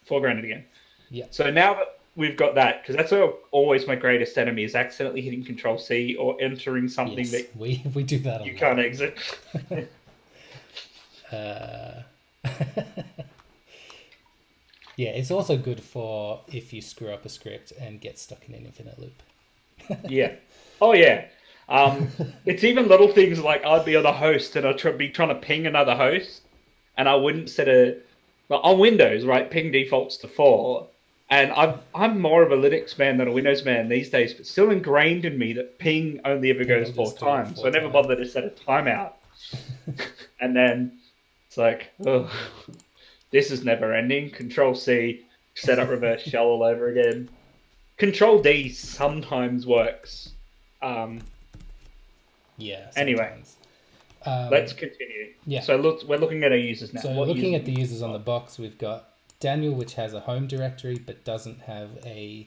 foreground it again. Yeah. So now that we've got that, because that's always my greatest enemy is accidentally hitting Control C or entering something that we do that. You can't exit. Yeah, it's also good for if you screw up a script and get stuck in an infinite loop. Yeah. Oh, yeah. It's even little things like I'd be on a host and I'd be trying to ping another host, and I wouldn't set on Windows, right? Ping defaults to 4. And I'm more of a Linux man than a Windows man these days, but still ingrained in me that ping only ever goes 4 times. So I never bothered to set a timeout. And then it's like, oh, this is never ending. Control C, set up reverse shell all over again. Control D sometimes works. Yeah. Anyway, let's continue. Yeah. So we're looking at our users now. So looking at the users on the box, we've got Daniel, which has a home directory but doesn't have a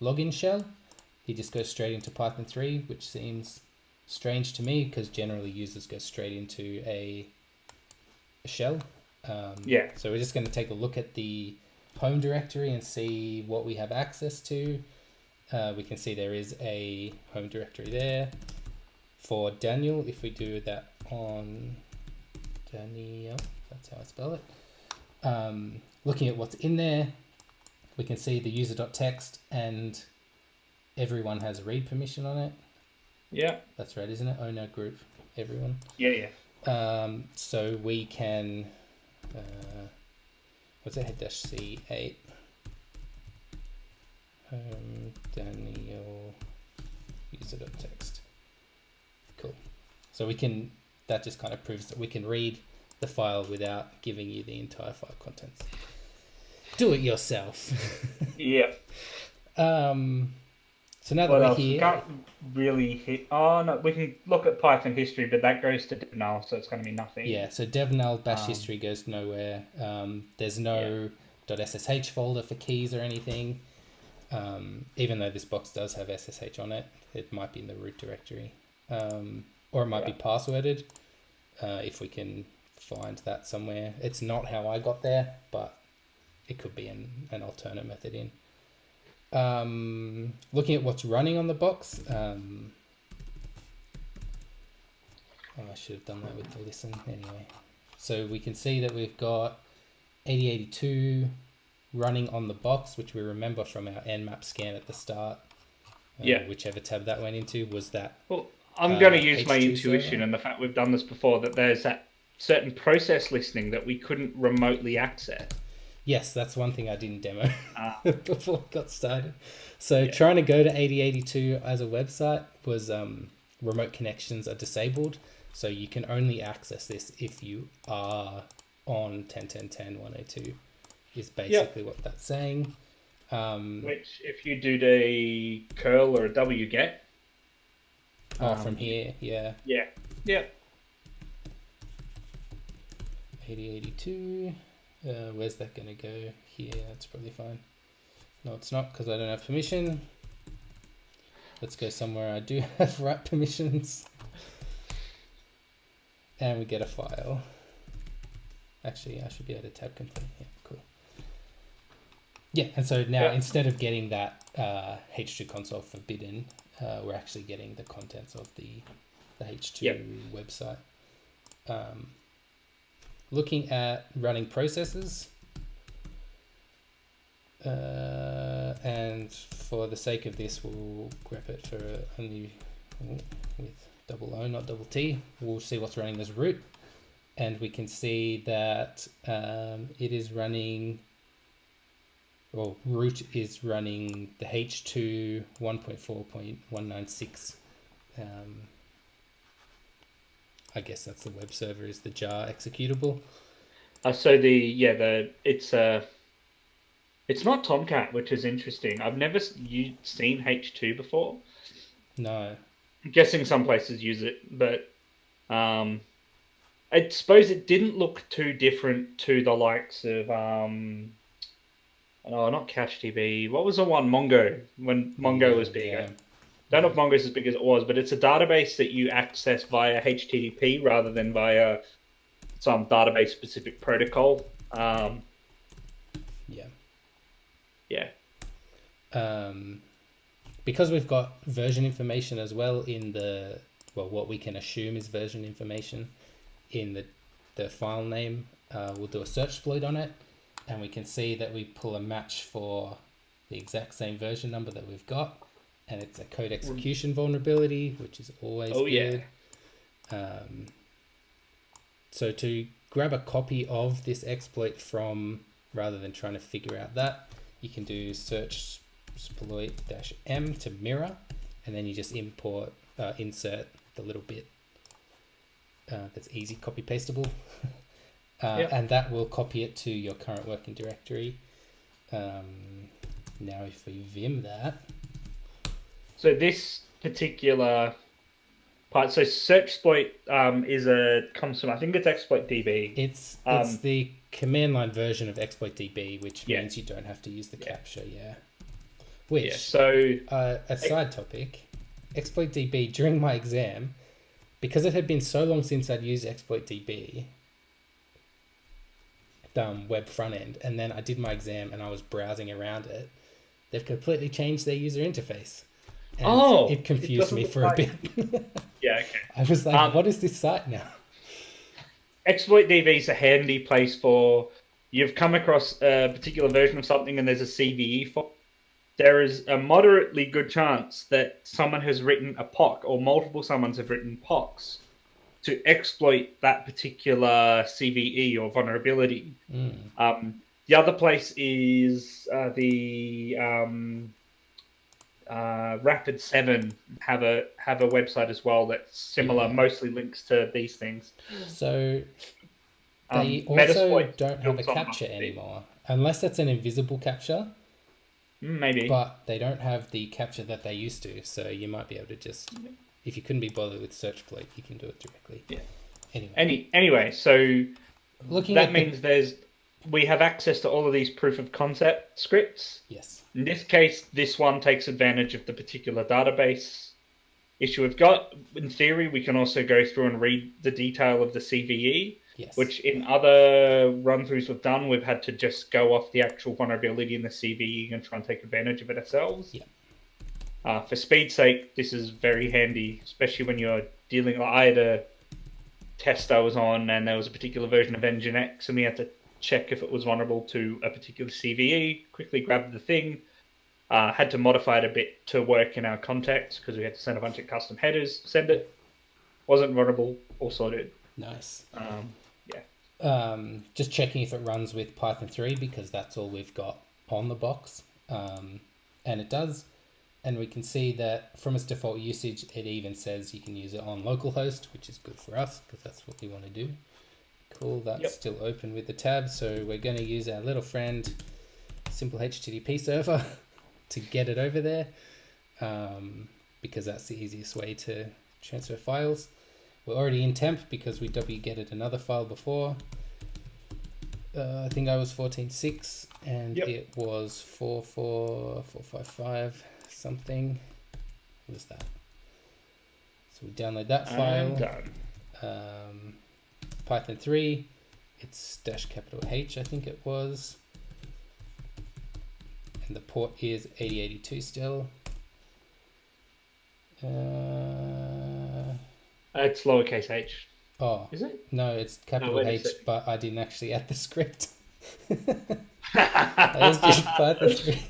login shell. He just goes straight into Python 3, which seems strange to me because generally users go straight into a shell. So we're just going to take a look at the home directory and see what we have access to. We can see there is a home directory there. For Daniel, if we do that on Daniel, that's how I spell it. Looking at what's in there, we can see the user.txt and everyone has read permission on it. Yeah. That's right, isn't it? Owner, group, everyone. Yeah. So we can, what's it, -C8. Daniel user.txt. Cool. So that just kind of proves that we can read the file without giving you the entire file contents. Do it yourself. Yeah. So now that we're here, we can't really hit. Oh no, we can look at Python history, but that goes to dev-null, so it's going to be nothing. Yeah. So dev-null bash history goes nowhere. There's no .ssh folder for keys or anything. Even though this box does have SSH on it, it might be in the root directory, or it might be passworded. If we can find that somewhere, it's not how I got there, but it could be an alternate method in. Looking at what's running on the box, I should have done that with the listen anyway. So we can see that we've got 8082 running on the box, which we remember from our nmap scan at the start. Whichever tab that went into was that. Well, I'm going to use H2 my intuition server. and the fact we've done this before, that there's that certain process listening that we couldn't remotely access. Yes, that's one thing I didn't demo Ah, before I got started. So yeah. trying to go to 8082 as a website was remote connections are disabled. So you can only access this if you are on 10.10.10.102 is basically what that's saying. Which, if you do the curl or a wget, From here, yeah. yeah, yeah. 8082. Where's that going to go? Here, that's probably fine. No, it's not because I don't have permission. Let's go somewhere I do have write permissions. And we get a file. Actually, I should be able to tab complete. Yeah, cool. Yeah, and so now instead of getting that H2 console forbidden, we're actually getting the contents of the H2 website. Looking at running processes, and for the sake of this, we'll grep it for only with double O, not double T. We'll see what's running as root, and we can see that it is running. Well, root is running the H2 1.4.196. I guess that's the web server is the jar executable. So it's not Tomcat, which is interesting. I've never seen H2 before. No. I'm guessing some places use it, but I suppose it didn't look too different to the likes of not CouchDB. What was the one? Mongo, when Mongo was bigger. Yeah. Don't know if Mongo is as big as it was, but it's a database that you access via HTTP rather than via some database specific protocol. Yeah. Because we've got version information as well in what we can assume is version information in the file name, we'll do a searchsploit on it, and we can see that we pull a match for the exact same version number that we've got, and it's a code execution vulnerability, which is always good. So to grab a copy of this exploit from, rather than trying to figure out that, you can do searchsploit-m to mirror, and then you just insert the little bit that's easy copy pastable. And that will copy it to your current working directory. Now if we vim that. So this particular part, so searchsploit comes from, I think it's exploit.db. It's the command line version of exploit.db, which means you don't have to use the capture. Which a side topic, exploit.db during my exam, because it had been so long since I'd used exploit.db web front end, and then I did my exam and I was browsing around it, they've completely changed their user interface. And it confused me for a bit. Yeah, okay. I was like, what is this site now? Exploit.db is a handy place for, you've come across a particular version of something and there's a CVE for. There is a moderately good chance that someone has written a POC, or multiple someones have written POCs to exploit that particular CVE or vulnerability. The other place is the Rapid7 have a website as well that's similar, mostly links to these things. So they also don't have a capture anymore, unless it's an invisible capture. Maybe. But they don't have the capture that they used to, so you might be able to just, if you couldn't be bothered with searchsploit, you can do it directly. Yeah. Anyway, so that means we have access to all of these proof of concept scripts. Yes. In this case, this one takes advantage of the particular database issue we've got. In theory, we can also go through and read the detail of the CVE, which in other run-throughs we've done, we've had to just go off the actual vulnerability in the CVE and try and take advantage of it ourselves. For speed's sake, this is very handy, especially when you're dealing. I had a test I was on, and there was a particular version of Nginx, and we had to check if it was vulnerable to a particular CVE, quickly grabbed the thing, had to modify it a bit to work in our context because we had to send a bunch of custom headers, send it, wasn't vulnerable, all sorted. Nice. just checking if it runs with Python 3 because that's all we've got on the box. And it does. And we can see that from its default usage, it even says you can use it on localhost, which is good for us because that's what we want to do. Cool, that's still open with the tab. So we're going to use our little friend, simple HTTP server, to get it over there because that's the easiest way to transfer files. We're already in temp because we wgetted another file before. I think I was 14.6 and it was 44455 something. What was that? So we download that file. Python 3, it's -H I think it was. And the port is 8082 still. It's lowercase h. Oh, is it? No, it's capital H, but I didn't actually add the script. I was just Python 3.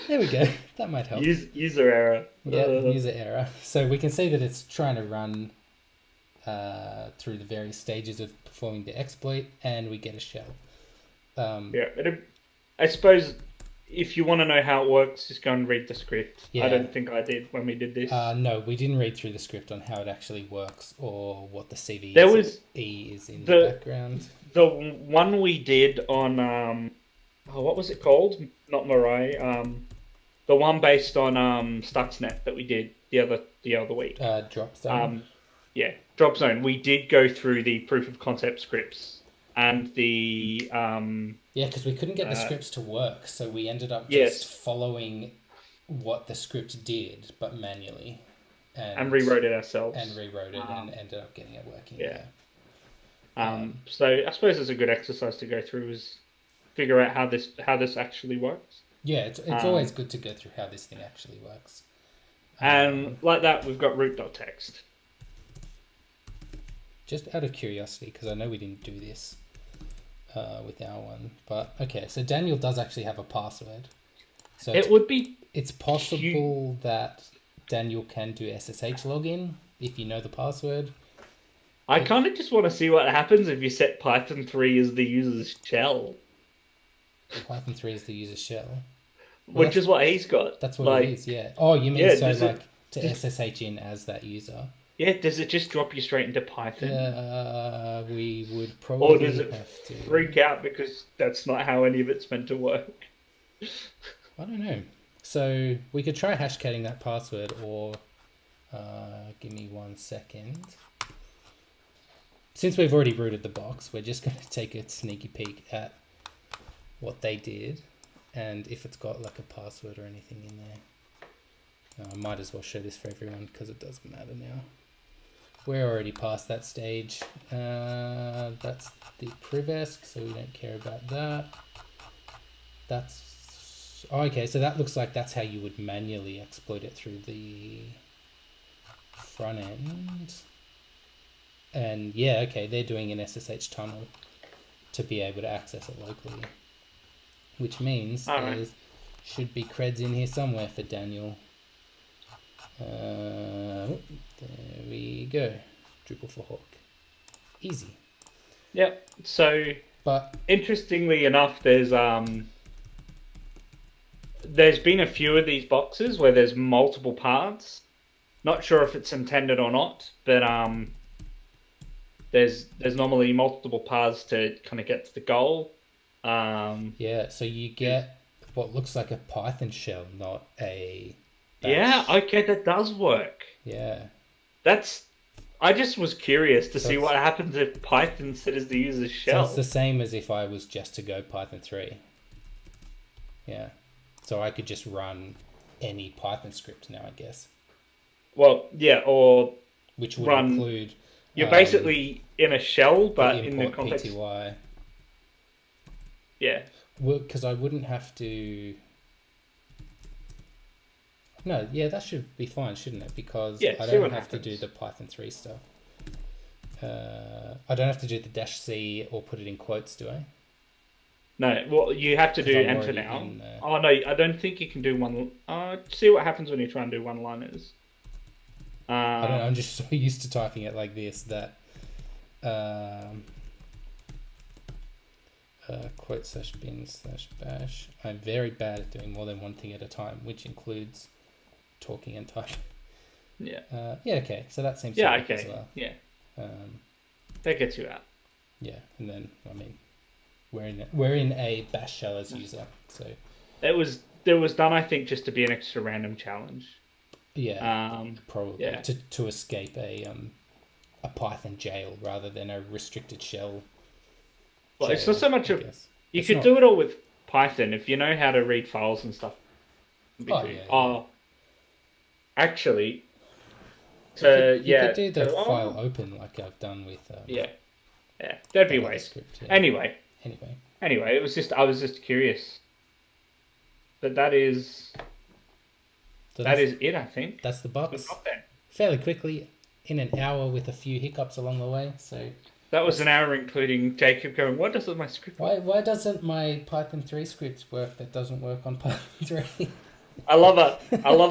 There we go. That might help. User error. Yeah, user error. So we can see that it's trying to run through the various stages of performing the exploit, and we get a shell. I suppose if you want to know how it works, just go and read the script. Yeah. I don't think I did when we did this. No, we didn't read through the script on how it actually works or what the CVE is in the background. The one we did on what was it called? Not Mirai. The one based on Stuxnet that we did the other week. Dropzone. Dropzone. We did go through the proof of concept scripts and the because we couldn't get the scripts to work, so we ended up just following what the script did, but manually, and rewrote it ourselves. And ended up getting it working. So I suppose it's a good exercise to go through is figure out how this actually works. Yeah, it's always good to go through how this thing actually works. And like that, we've got root.txt. Just out of curiosity, because I know we didn't do this with our one, but okay, so Daniel does actually have a password. So it's possible that Daniel can do SSH login if you know the password. I kind of just want to see what happens if you set Python 3 as the user's shell. Python 3 is the user's shell. Which is what he's got. That's what it is, yeah. Oh, you mean to SSH in as that user? Yeah, does it just drop you straight into Python? We would probably Or does it have to freak out because that's not how any of it's meant to work? I don't know. So we could try hashcoding that password, or give me 1 second. Since we've already rooted the box, we're just going to take a sneaky peek at what they did, and if it's got like a password or anything in there. I might as well show this for everyone because it doesn't matter now. We're already past that stage. That's the privesc, so we don't care about that. That's okay. So that looks like that's how you would manually exploit it through the front end. And yeah, okay, they're doing an SSH tunnel to be able to access it locally, which means there should be creds in here somewhere for Daniel. There we go. Drupal for Hawk. Easy. Yep. So, but interestingly enough, there's been a few of these boxes where there's multiple paths. Not sure if it's intended or not, but there's normally multiple paths to kind of get to the goal. Yeah. So you get what looks like a Python shell, not a bash. Yeah, okay, that does work. Yeah. I just was curious to see what happens if Python set as the user's shell. So it's the same as if I was just to go Python 3. Yeah. So I could just run any Python script now, I guess. Well, yeah, or which would include... You're basically in a shell, but in the context... PTY. Yeah. Well, because I wouldn't have to... No, yeah, that should be fine, shouldn't it? Because I don't have to do the Python 3 stuff. I don't have to do the -c or put it in quotes, do I? No, well, you have to do enter now. Oh, no, I don't think you can do one... see what happens when you try and do one-liners. I don't know, I'm just so used to typing it like this that... quote /bin/bash. I'm very bad at doing more than one thing at a time, which includes talking and typing. Yeah. Yeah. Okay. So that seems Yeah. to work Okay. as well. Yeah. Um, That gets you out. yeah, and then I mean, we're in a bash shell as user, so That was done, I think, just to be an extra random challenge. yeah, probably Yeah. to escape a Python jail rather than a restricted shell. Well, it's not so much I of guess. you It's could not- do it all with Python if you know how to read files and stuff. Oh, yeah. Oh, actually, You could do the oh, file open like I've done with yeah, there'd be that other ways. script, yeah. Anyway, Anyway, it was just I was just curious. But that is so that is it, I think. that's the box. Not bad. Fairly quickly, in an hour with a few hiccups along the way. So That was an hour including Jacob going, "What does my script?" why doesn't my Python 3 script work that doesn't work on Python 3? I love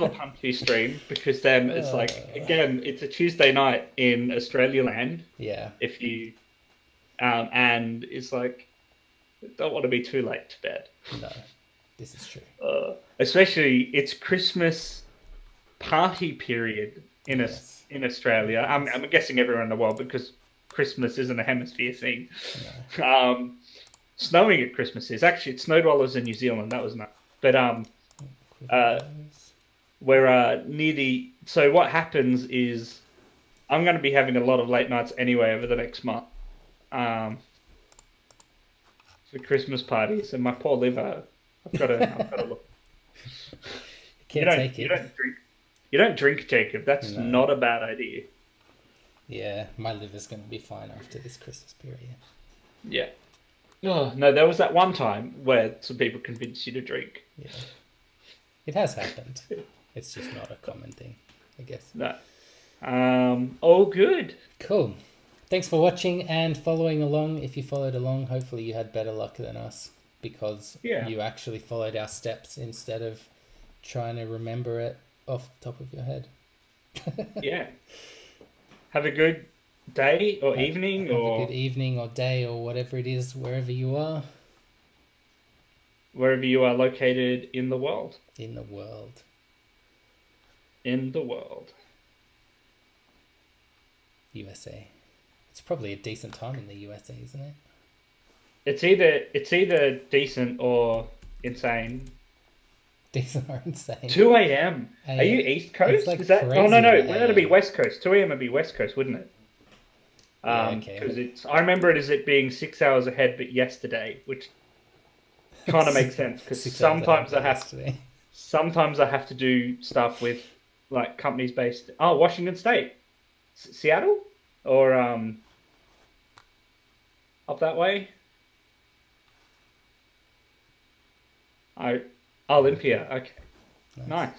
a punchy stream because then it's like again, it's a Tuesday night in Australia land. Yeah. If you and it's like don't want to be too late to bed. No, this is true. Especially it's Christmas party period in Yes. in Australia. I'm guessing everywhere in the world because Christmas isn't a hemisphere thing. No. Snowing at Christmas is actually it snowed while I was in New Zealand. That was nice, but we're near the. So what happens is I'm going to be having a lot of late nights anyway over the next month. For Christmas parties, and my poor liver. I've got to look. Can't take it. You don't drink. You don't drink, Jacob. That's not a bad idea. Yeah, my liver's going to be fine after this Christmas period. Yeah. Oh, no, there was that one time where some people convinced you to drink. Yeah. It has happened. It's just not a common thing, I guess. No. All good. Cool. Thanks for watching and following along. If you followed along, hopefully you had better luck than us because you actually followed our steps instead of trying to remember it off the top of your head. Yeah. Have a good day or evening Have or a good evening or day or whatever it is, wherever you are. Wherever you are located in the world. In the world. In the world. USA. It's probably a decent time in the USA, isn't it? It's either decent or insane. Decent or insane. 2 a.m. Are you East Coast? Like is that? crazy Oh no, AM. that'd be West Coast. 2 a.m. would be West Coast, wouldn't it? Because it's. I remember it as it being 6 hours ahead, but yesterday, which kind of makes sense because sometimes I have to do stuff with like companies based. Oh, Washington State, Seattle, or up that way. Olympia. Okay. Nice.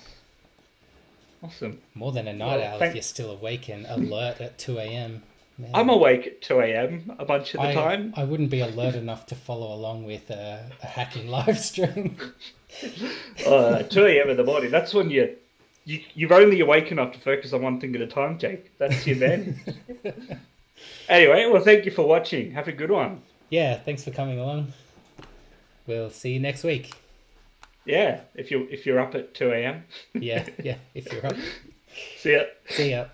Awesome. More than a night owl if you're still awake and alert at 2 a.m. Man. I'm awake at 2 a.m. a bunch of the time. I wouldn't be alert enough to follow along with a hacking live stream. 2 a.m. in the morning. That's when you're only awake enough to focus on one thing at a time, Jake. That's your advantage. Anyway, well, thank you for watching. Have a good one. Yeah, thanks for coming along. We'll see you next week. Yeah, if you're up at 2 a.m. Yeah, if you're up. See ya. See ya.